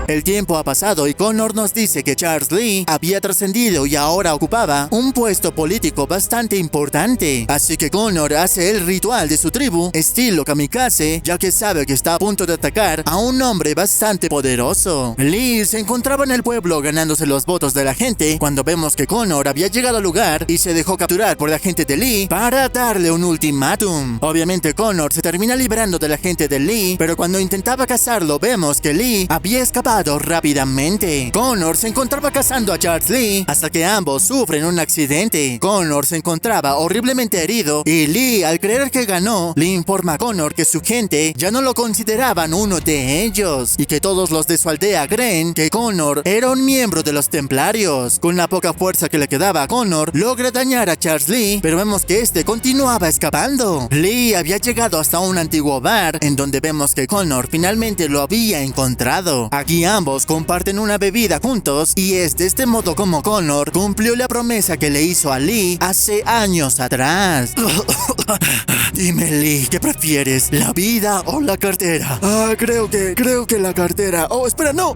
El tiempo ha pasado y Connor nos dice que Charles Lee había trascendido y ahora ocupaba un puesto político bastante importante. Así que Connor hace el ritual de su tribu, estilo kamikaze, ya que sabe que está a punto de atacar a un hombre bastante poderoso. Lee se encontraba en el pueblo ganándose los votos de la gente cuando vemos que Connor había llegado al lugar y se dejó capturar por la gente de Lee para darle un ultimátum. Obviamente Connor se termina liberando de la gente de Lee, pero cuando intentaba cazarlo vemos que Lee había escapado rápidamente. Connor se encontraba cazando a Charles Lee hasta que ambos sufren un accidente. Connor se encontraba horriblemente herido y Lee, al creer que ganó, le informa a Connor que su gente ya no lo consideraban uno de ellos y que todos los de su aldea creen que Connor era un miembro de los templarios. Con la poca fuerza que le quedaba a Connor, logra dañar a Charles Lee, pero vemos que este continuaba escapando. Lee había llegado hasta un antiguo bar en donde vemos que Connor finalmente lo había encontrado. Aquí ambos comparten una bebida juntos y es de este modo como Connor cumplió la promesa que le hizo a Lee hace años atrás. Dime, Lee, ¿qué prefieres? ¿La vida o la cartera? Creo que la cartera. Oh, espera, no.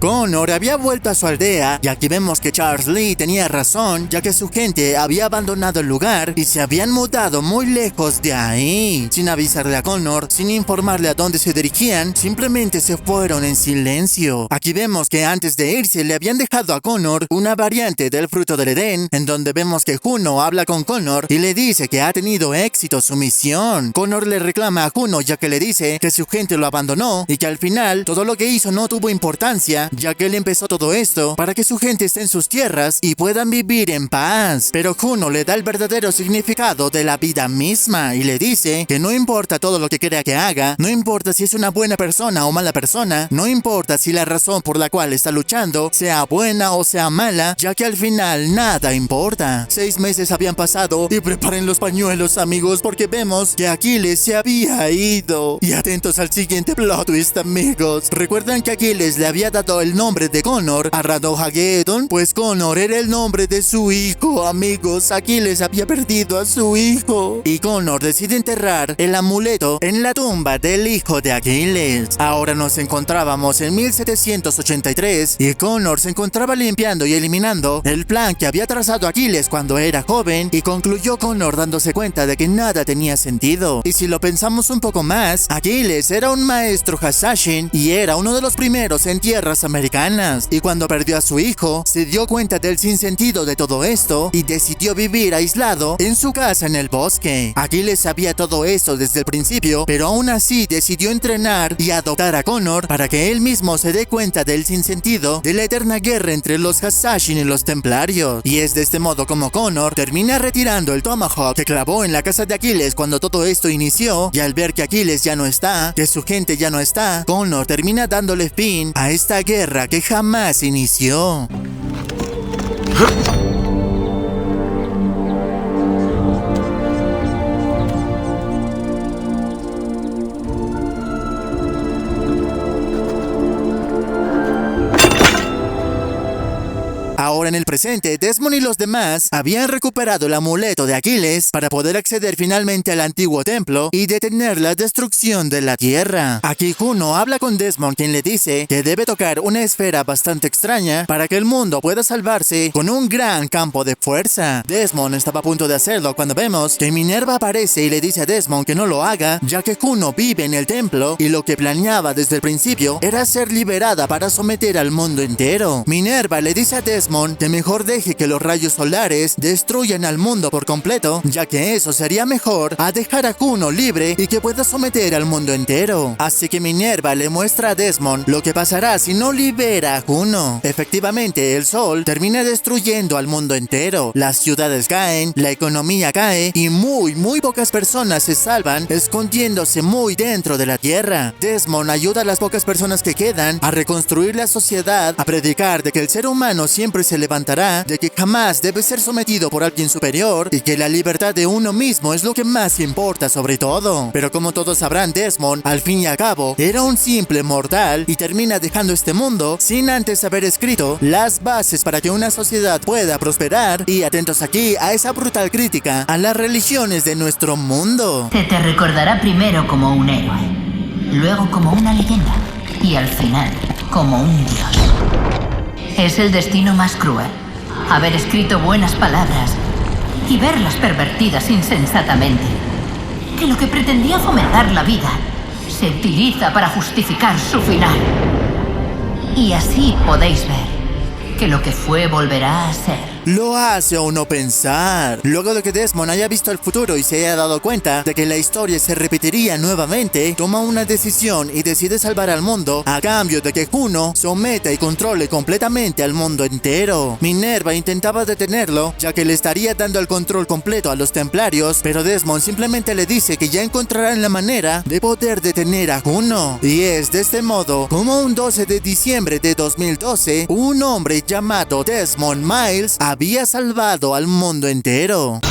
Connor había vuelto a su aldea y aquí vemos que Charles Lee tenía razón, ya que su gente había abandonado el lugar y se habían mudado muy lejos de ahí. Sin avisarle a Connor, sin informarle a dónde se dirigían, simplemente se fueron en silencio. Aquí vemos que antes de irse le habían dejado a Connor una variante del fruto del Edén, en donde vemos que Juno habla con Connor y le dice que ha tenido éxito su misión. Connor le reclama a Juno ya que le dice que su gente lo abandonó y que al final todo lo que hizo no tuvo importancia, ya que él empezó todo esto para que su gente esté en sus tierras y puedan vivir en paz. Pero Juno le da el verdadero significado de la vida misma y le dice que no importa todo lo que crea que haga, no importa si es una buena persona o mala persona, no importa si la razón por la cual está luchando sea buena o sea mala, ya que al final nada importa. 6 meses habían pasado y preparen los pañuelos, amigos, porque vemos que Aquiles se había ido. Y atentos al siguiente plot twist, amigos. ¿Recuerdan que Aquiles le había dado el nombre de Connor a Radohagedon? Pues Connor era el nombre de su hijo, amigos. Aquiles había perdido a su hijo. Y Connor decide enterrar el amuleto en la tumba del hijo de Aquiles. Ahora nos encontrábamos en 1783 y Connor se encontraba limpiando y eliminando el plan que había trazado Aquiles cuando era joven, y concluyó Connor dándose cuenta de que nada tenía sentido. Y si lo pensamos un poco más, Aquiles era un maestro Hasashin y era uno de los primeros en tierras americanas, y cuando perdió a su hijo se dio cuenta del sinsentido de todo esto y decidió vivir aislado en su casa en el bosque. Aquiles sabía todo esto desde el principio, pero aún así decidió entrenar y adoptar a Connor para que él mismo se dé cuenta del sinsentido de la eterna guerra entre los Hasashin y los Templarios. Y es de este modo como Connor termina retirando el Tomahawk que clavó en la casa de Aquiles cuando todo esto inició, y al ver que Aquiles ya no está, que su gente ya no está, Connor termina dándole fin a esta guerra que jamás inició. Ahora en el presente, Desmond y los demás habían recuperado el amuleto de Aquiles para poder acceder finalmente al antiguo templo y detener la destrucción de la tierra. Aquí Juno habla con Desmond, quien le dice que debe tocar una esfera bastante extraña para que el mundo pueda salvarse con un gran campo de fuerza. Desmond estaba a punto de hacerlo cuando vemos que Minerva aparece y le dice a Desmond que no lo haga, ya que Juno vive en el templo y lo que planeaba desde el principio era ser liberada para someter al mundo entero. Minerva le dice a Desmond que mejor deje que los rayos solares destruyan al mundo por completo, ya que eso sería mejor a dejar a Juno libre y que pueda someter al mundo entero. Así que Minerva le muestra a Desmond lo que pasará si no libera a Juno. Efectivamente, el sol termina destruyendo al mundo entero. Las ciudades caen, la economía cae y muy pocas personas se salvan escondiéndose muy dentro de la tierra. Desmond ayuda a las pocas personas que quedan a reconstruir la sociedad, a predicar de que el ser humano siempre se levantará, de que jamás debe ser sometido por alguien superior y que la libertad de uno mismo es lo que más importa sobre todo. Pero como todos sabrán, Desmond, al fin y al cabo, era un simple mortal y termina dejando este mundo sin antes haber escrito las bases para que una sociedad pueda prosperar. Y atentos aquí a esa brutal crítica a las religiones de nuestro mundo. Se te recordará primero como un héroe, luego como una leyenda y al final como un dios. Es el destino más cruel, haber escrito buenas palabras y verlas pervertidas insensatamente. Que lo que pretendía fomentar la vida se utiliza para justificar su final. Y así podéis ver que lo que fue volverá a ser. Lo hace a uno pensar. Luego de que Desmond haya visto el futuro y se haya dado cuenta de que la historia se repetiría nuevamente, toma una decisión y decide salvar al mundo a cambio de que Juno someta y controle completamente al mundo entero. Minerva intentaba detenerlo, ya que le estaría dando el control completo a los templarios, pero Desmond simplemente le dice que ya encontrarán la manera de poder detener a Juno. Y es de este modo como un 12 de diciembre de 2012, un hombre llamado Desmond Miles había salvado al mundo entero.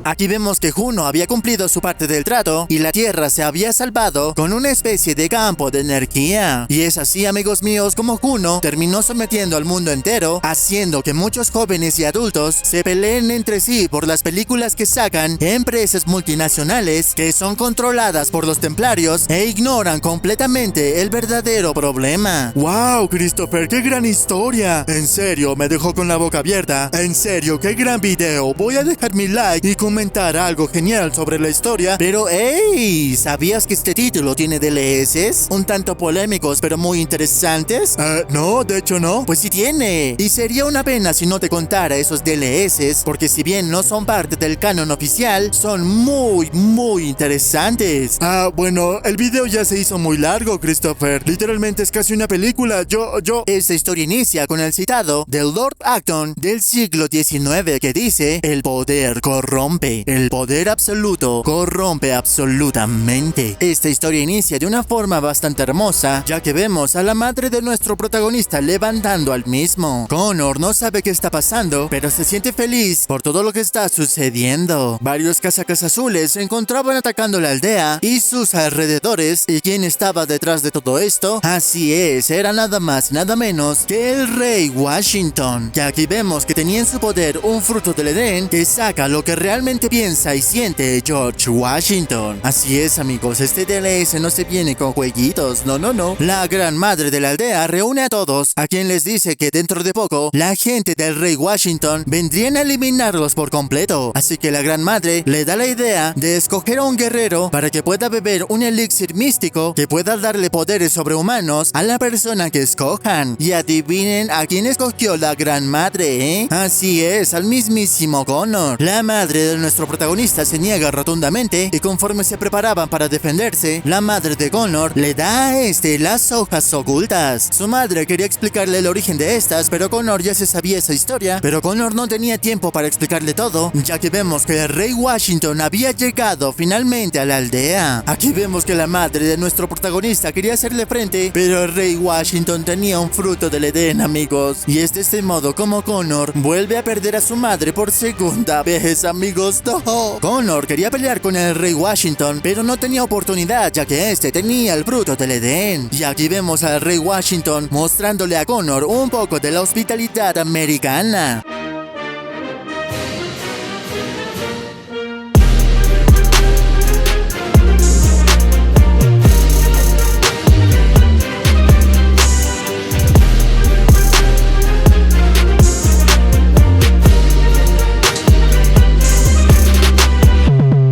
Aquí vemos que Juno había cumplido su parte del trato y la Tierra se había salvado con una especie de campo de energía. Y es así, amigos míos, como Juno terminó sometiendo al mundo entero, haciendo que muchos jóvenes y adultos se peleen entre sí por las películas que sacan empresas multinacionales que son controladas por los templarios e ignoran completamente el verdadero problema. ¡Wow, Christopher! ¡Qué gran historia! En serio, me dejó con la boca abierta. En serio, qué gran video. Voy a dejar mi like y comentar algo genial sobre la historia. Pero, ¡hey! ¿Sabías que este título tiene DLCs? Un tanto polémicos, pero muy interesantes. No, de hecho no. Pues sí tiene. Y sería una pena si no te contara esos DLCs, porque si bien no son parte del canon oficial, son muy interesantes. Bueno, el video ya se hizo muy largo, Christopher. Literalmente es casi una película. Esta historia inicia con el citado del Lord Acton del siglo XIX que dice: el poder corrompe. El poder absoluto corrompe absolutamente. Esta historia inicia de una forma bastante hermosa, ya que vemos a la madre de nuestro protagonista levantando al mismo. Connor no sabe qué está pasando, pero se siente feliz por todo lo que está sucediendo. Varios casacas azules se encontraban atacando la aldea y sus alrededores. ¿Y quién estaba detrás de todo esto? Así es, era nada más y nada menos que el rey Washington, que aquí vemos que tenía en su poder un fruto del Edén que saca lo que realmente piensa y siente George Washington. Así es, amigos, este DLC no se viene con jueguitos, no. La gran madre de la aldea reúne a todos, a quien les dice que dentro de poco la gente del rey Washington vendrían a eliminarlos por completo. Así que la gran madre le da la idea de escoger a un guerrero para que pueda beber un elixir místico que pueda darle poderes sobrehumanos a la persona que escojan. Y adivinen a quién escogió la gran madre, ¿eh? Así es, al mismísimo Connor. La madre de nuestro protagonista se niega rotundamente y conforme se preparaban para defenderse, la madre de Connor le da a este las hojas ocultas. Su madre quería explicarle el origen de estas, pero Connor ya se sabía esa historia. Pero Connor no tenía tiempo para explicarle todo, ya que vemos que el rey Washington había llegado finalmente a la aldea. Aquí vemos que la madre de nuestro protagonista quería hacerle frente, pero el rey Washington tenía un fruto del Edén, amigos. Y es de este modo como Connor vuelve a perder a su madre por segunda vez, amigos. ¡No! Connor quería pelear con el rey Washington, pero no tenía oportunidad, ya que este tenía el fruto del Edén. Y aquí vemos al rey Washington mostrándole a Connor un poco de la hospitalidad americana.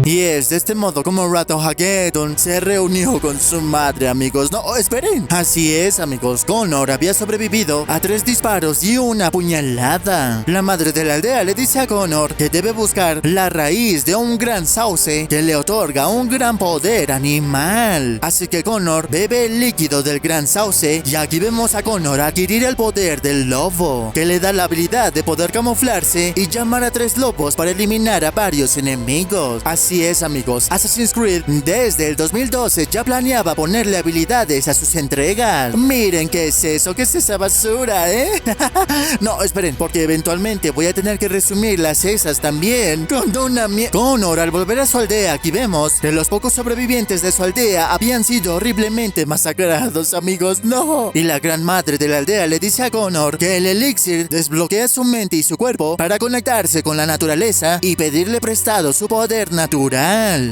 Y es de este modo como Rato-Hageddon se reunió con su madre, amigos. No, esperen. Así es, amigos. Connor había sobrevivido a 3 disparos y una puñalada. La madre de la aldea le dice a Connor que debe buscar la raíz de un gran sauce que le otorga un gran poder animal. Así que Connor bebe el líquido del gran sauce y aquí vemos a Connor adquirir el poder del lobo, que le da la habilidad de poder camuflarse y llamar a 3 lobos para eliminar a varios enemigos. Así es, amigos, Assassin's Creed desde el 2012 ya planeaba ponerle habilidades a sus entregas. Miren qué es eso, qué es esa basura, ¿eh? No, esperen, porque eventualmente voy a tener que resumirlas esas también con una Connor, al volver a su aldea, aquí vemos que los pocos sobrevivientes de su aldea habían sido horriblemente masacrados, amigos. No. Y la gran madre de la aldea le dice a Connor que el elixir desbloquea su mente y su cuerpo para conectarse con la naturaleza y pedirle prestado su poder natural.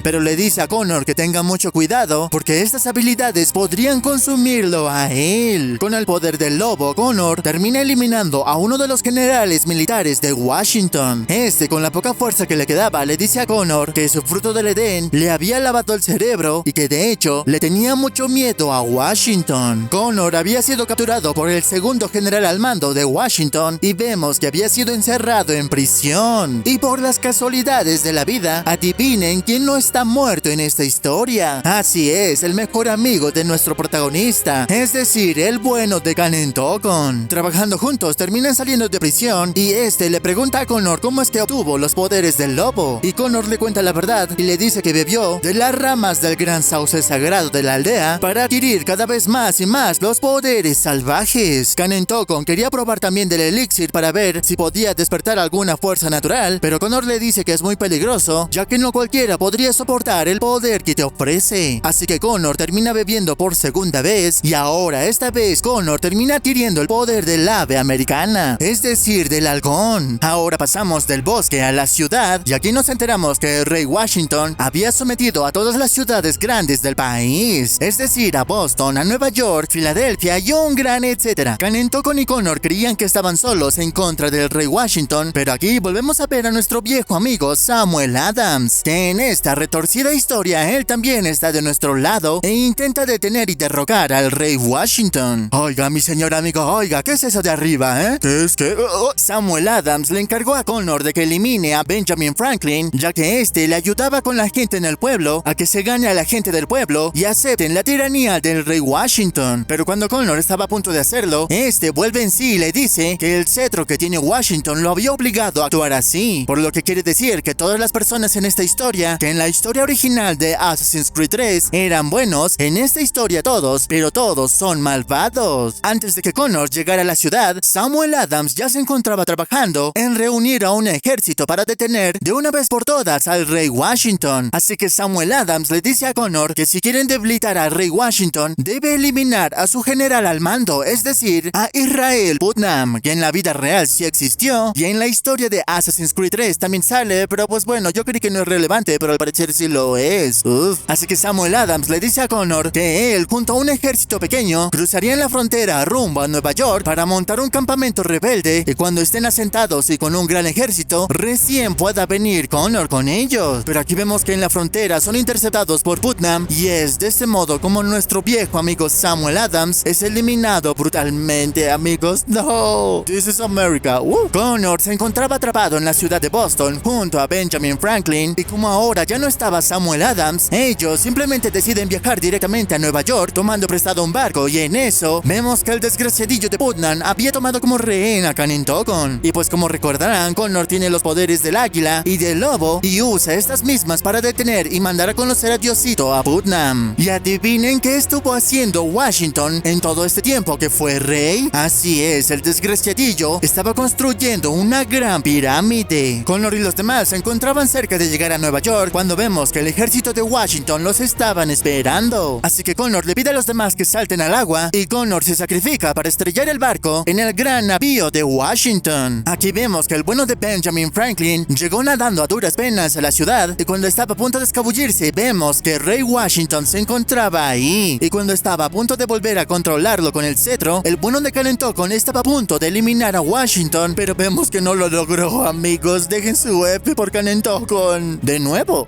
Pero le dice a Connor que tenga mucho cuidado porque estas habilidades podrían consumirlo a él. Con el poder del lobo, Connor termina eliminando a uno de los generales militares de Washington. Con la poca fuerza que le quedaba, le dice a Connor que su fruto del Edén le había lavado el cerebro y que de hecho le tenía mucho miedo a Washington. Connor había sido capturado por el segundo general al mando de Washington y vemos que había sido encerrado en prisión. Y por las casualidades de la vida, adivinen quién él no está muerto en esta historia. Así es, el mejor amigo de nuestro protagonista, es decir, el bueno de Kanen Tokon. Trabajando juntos, terminan saliendo de prisión y este le pregunta a Connor cómo es que obtuvo los poderes del lobo. Y Connor le cuenta la verdad y le dice que bebió de las ramas del gran sauce sagrado de la aldea para adquirir cada vez más y más los poderes salvajes. Kanen Tokon quería probar también del elixir para ver si podía despertar alguna fuerza natural, pero Connor le dice que es muy peligroso, ya que no cualquiera podría soportar el poder que te ofrece. Así que Connor termina bebiendo por segunda vez y ahora esta vez Connor termina adquiriendo el poder del ave americana, es decir, del halcón. Ahora pasamos del bosque a la ciudad y aquí nos enteramos que el rey Washington había sometido a todas las ciudades grandes del país, es decir, a Boston, a Nueva York, Filadelfia y un gran etcétera. Kanen Tokon y Connor creían que estaban solos en contra del rey Washington, pero aquí volvemos a ver a nuestro viejo amigo Samuel Adams, que en esta retorcida historia él también está de nuestro lado e intenta detener y derrocar al rey Washington. Oiga, mi señor amigo, oiga, ¿qué es eso de arriba, ¿Qué es que? Samuel Adams le encargó a Connor de que elimine a Benjamin Franklin, ya que este le ayudaba con la gente en el pueblo a que se gane a la gente del pueblo y acepten la tiranía del rey Washington. Pero cuando Connor estaba a punto de hacerlo, este vuelve en sí y le dice que el cetro que tiene Washington lo había obligado a actuar así, por lo que quiere decir que todas las personas en esta historia, que en la historia original de Assassin's Creed 3 eran buenos, en esta historia todos, pero todos son malvados. Antes de que Connor llegara a la ciudad, Samuel Adams ya se encontraba trabajando en reunir a un ejército para detener de una vez por todas al rey Washington. Así que Samuel Adams le dice a Connor que si quieren debilitar al rey Washington, debe eliminar a su general al mando, es decir, a Israel Putnam, que en la vida real sí existió y en la historia de Assassin's Creed 3 también sale, pero pues bueno, yo creí que no es relevante, pero al parecer sí lo es. Así que Samuel Adams le dice a Connor que él, junto a un ejército pequeño, cruzarían la frontera rumbo a Nueva York para montar un campamento rebelde y cuando estén asentados y con un gran ejército, recién pueda venir Connor con ellos. Pero aquí vemos que en la frontera son interceptados por Putnam y es de este modo como nuestro viejo amigo Samuel Adams es eliminado brutalmente, amigos. No, this is America. Connor se encontraba atrapado en la ciudad de Boston junto a Benjamin Franklin y como ahora ya no estaba Samuel Adams, ellos simplemente deciden viajar directamente a Nueva York tomando prestado un barco y en eso vemos que el desgraciadillo de Putnam había tomado como rehén a Kanen Tokon. Y pues como recordarán, Connor tiene los poderes del águila y del lobo y usa estas mismas para detener y mandar a conocer a Diosito a Putnam. Y adivinen qué estuvo haciendo Washington en todo este tiempo que fue rey. Así es, el desgraciadillo estaba construyendo una gran pirámide. Connor y los demás se encontraban cerca de llegar a Nueva York cuando vemos que el ejército de Washington los estaban esperando. Así que Connor le pide a los demás que salten al agua y Connor se sacrifica para estrellar el barco en el gran navío de Washington. Aquí vemos que el bueno de Benjamin Franklin llegó nadando a duras penas a la ciudad y cuando estaba a punto de escabullirse vemos que Rey Washington se encontraba ahí. Y cuando estaba a punto de volver a controlarlo con el cetro, el bueno de Kanen Tokon estaba a punto de eliminar a Washington, pero vemos que no lo logró, amigos. Dejen su F por Kanen Tokon. De nuevo.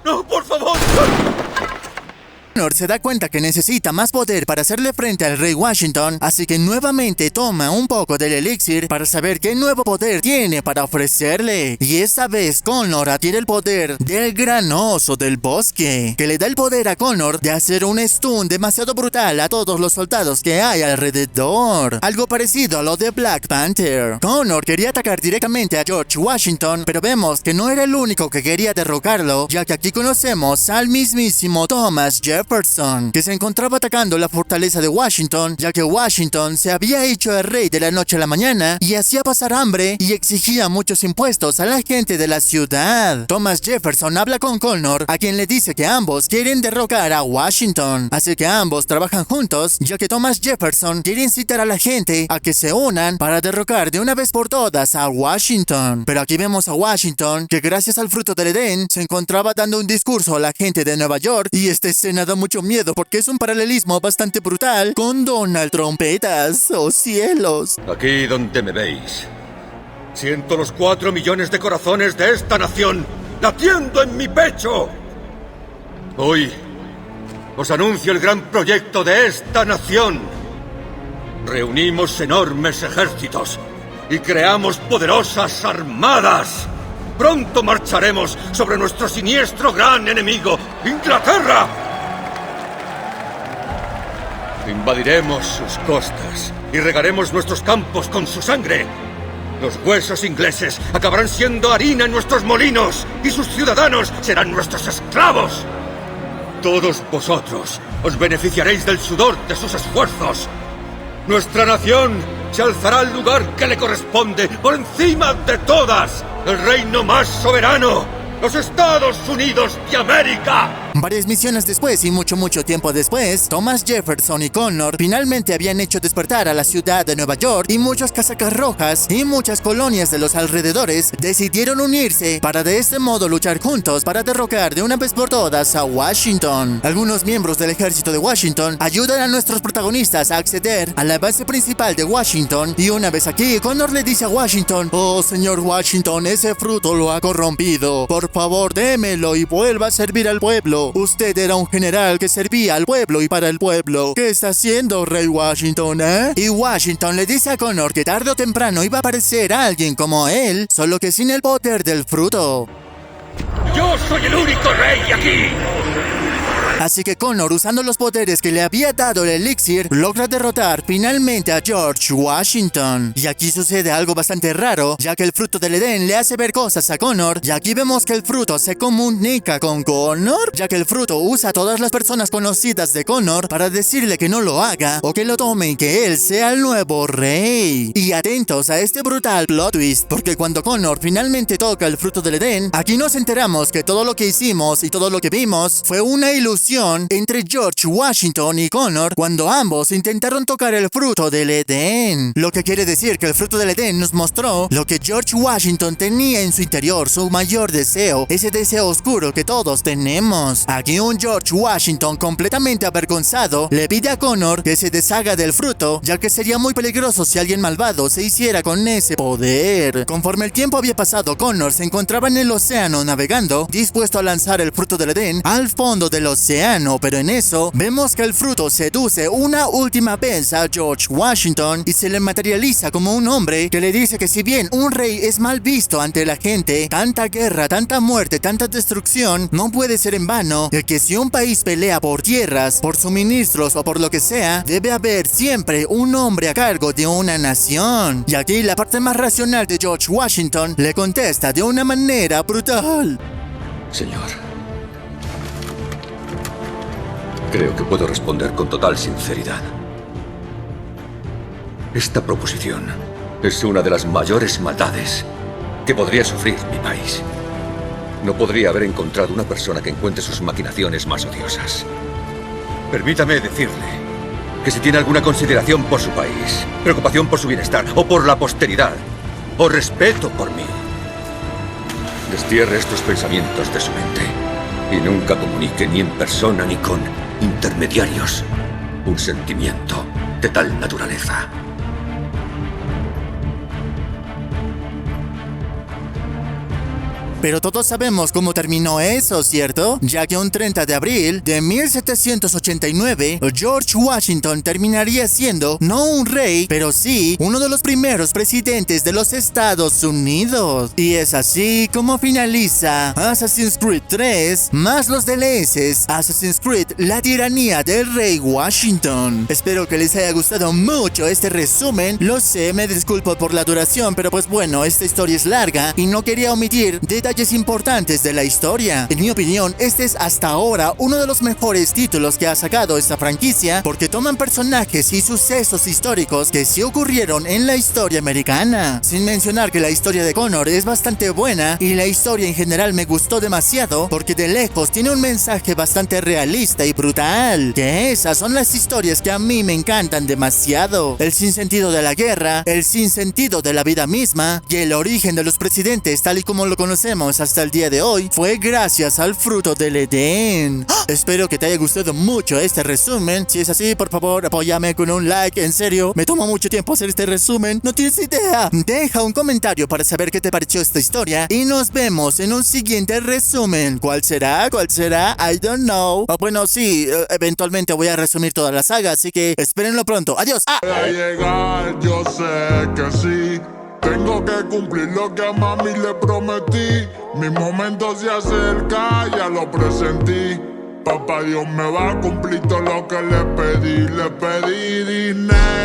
No, por favor. Connor se da cuenta que necesita más poder para hacerle frente al rey Washington, así que nuevamente toma un poco del elixir para saber qué nuevo poder tiene para ofrecerle. Y esta vez Connor adquiere el poder del gran oso del bosque, que le da el poder a Connor de hacer un stun demasiado brutal a todos los soldados que hay alrededor. Algo parecido a lo de Black Panther. Connor quería atacar directamente a George Washington, pero vemos que no era el único que quería derrocarlo, ya que aquí conocemos al mismísimo Thomas Jefferson, que se encontraba atacando la fortaleza de Washington, ya que Washington se había hecho el rey de la noche a la mañana y hacía pasar hambre y exigía muchos impuestos a la gente de la ciudad. Thomas Jefferson habla con Connor, a quien le dice que ambos quieren derrocar a Washington, así que ambos trabajan juntos, ya que Thomas Jefferson quiere incitar a la gente a que se unan para derrocar de una vez por todas a Washington. Pero aquí vemos a Washington, que gracias al fruto del Edén se encontraba dando un discurso a la gente de Nueva York, y esta escena da mucho miedo porque es un paralelismo bastante brutal con Donald Trompetas. ¡Oh cielos! Aquí donde me veis, siento los 4 millones de corazones de esta nación latiendo en mi pecho. Hoy os anuncio el gran proyecto de esta nación. Reunimos enormes ejércitos y creamos poderosas armadas. pronto marcharemos sobre nuestro siniestro gran enemigo, Inglaterra. Invadiremos sus costas y regaremos nuestros campos con su sangre. Los huesos ingleses acabarán siendo harina en nuestros molinos y sus ciudadanos serán nuestros esclavos. Todos vosotros os beneficiaréis del sudor de sus esfuerzos. Nuestra nación se alzará al lugar que le corresponde por encima de todas. El reino más soberano, los Estados Unidos de América. Varias misiones después y mucho tiempo después, Thomas Jefferson y Connor finalmente habían hecho despertar a la ciudad de Nueva York y muchas casacas rojas y muchas colonias de los alrededores decidieron unirse para de este modo luchar juntos para derrocar de una vez por todas a Washington. Algunos miembros del ejército de Washington ayudan a nuestros protagonistas a acceder a la base principal de Washington y una vez aquí, Connor le dice a Washington: "Oh, señor Washington, ese fruto lo ha corrompido. Por favor, démelo y vuelva a servir al pueblo. Usted era un general que servía al pueblo y para el pueblo. ¿Qué está haciendo, Rey Washington, Y Washington le dice a Connor que tarde o temprano iba a aparecer alguien como él, solo que sin el poder del fruto. ¡Yo soy el único rey aquí! Así que Connor, usando los poderes que le había dado el elixir, logra derrotar finalmente a George Washington. Y aquí sucede algo bastante raro, ya que el fruto del Edén le hace ver cosas a Connor, y aquí vemos que el fruto se comunica con Connor, ya que el fruto usa a todas las personas conocidas de Connor para decirle que no lo haga, o que lo tome y que él sea el nuevo rey. Y atentos a este brutal plot twist, porque cuando Connor finalmente toca el fruto del Edén, aquí nos enteramos que todo lo que hicimos y todo lo que vimos fue una ilusión entre George Washington y Connor cuando ambos intentaron tocar el fruto del Edén. Lo que quiere decir que el fruto del Edén nos mostró lo que George Washington tenía en su interior, su mayor deseo, ese deseo oscuro que todos tenemos. Aquí un George Washington completamente avergonzado le pide a Connor que se deshaga del fruto, ya que sería muy peligroso si alguien malvado se hiciera con ese poder. Conforme el tiempo había pasado, Connor se encontraba en el océano navegando, dispuesto a lanzar el fruto del Edén al fondo del océano, pero en eso vemos que el fruto seduce una última vez a George Washington y se le materializa como un hombre que le dice que si bien un rey es mal visto ante la gente, tanta guerra, tanta muerte, tanta destrucción no puede ser en vano, y que si un país pelea por tierras, por suministros o por lo que sea, debe haber siempre un hombre a cargo de una nación. Y aquí la parte más racional de George Washington le contesta de una manera brutal: Señor, creo que puedo responder con total sinceridad. Esta proposición es una de las mayores maldades que podría sufrir mi país. No podría haber encontrado una persona que encuentre sus maquinaciones más odiosas. Permítame decirle que si tiene alguna consideración por su país, preocupación por su bienestar o por la posteridad, o respeto por mí, destierre estos pensamientos de su mente y nunca comunique ni en persona ni con intermediarios un sentimiento de tal naturaleza. Pero todos sabemos cómo terminó eso, ¿cierto? Ya que un 30 de abril de 1789, George Washington terminaría siendo no un rey, pero sí uno de los primeros presidentes de los Estados Unidos. Y es así como finaliza Assassin's Creed 3 más los DLCs Assassin's Creed: La tiranía del rey Washington. Espero que les haya gustado mucho este resumen. Lo sé, me disculpo por la duración, pero pues bueno, esta historia es larga y no quería omitir detalles importantes de la historia. En mi opinión, este es hasta ahora uno de los mejores títulos que ha sacado esta franquicia, porque toman personajes y sucesos históricos que sí ocurrieron en la historia americana. Sin mencionar que la historia de Connor es bastante buena y la historia en general me gustó demasiado, porque de lejos tiene un mensaje bastante realista y brutal. Que esas son las historias que a mí me encantan demasiado. El sinsentido de la guerra, el sinsentido de la vida misma y el origen de los presidentes tal y como lo conocemos hasta el día de hoy fue gracias al fruto del Edén. ¡Oh! Espero que te haya gustado mucho este resumen. Si es así, por favor, apóyame con un like. En serio, me toma mucho tiempo hacer este resumen. No tienes idea. Deja un comentario para saber qué te pareció esta historia y nos vemos en un siguiente resumen. ¿Cuál será? ¿Cuál será? I don't know. Bueno, sí, eventualmente voy a resumir toda la saga, así que espérenlo pronto. Adiós. Para llegar, yo sé que sí. Tengo que cumplir lo que a mami le prometí. Mi momento se acerca, ya lo presentí. Papá Dios me va a cumplir todo lo que le pedí. Le pedí dinero.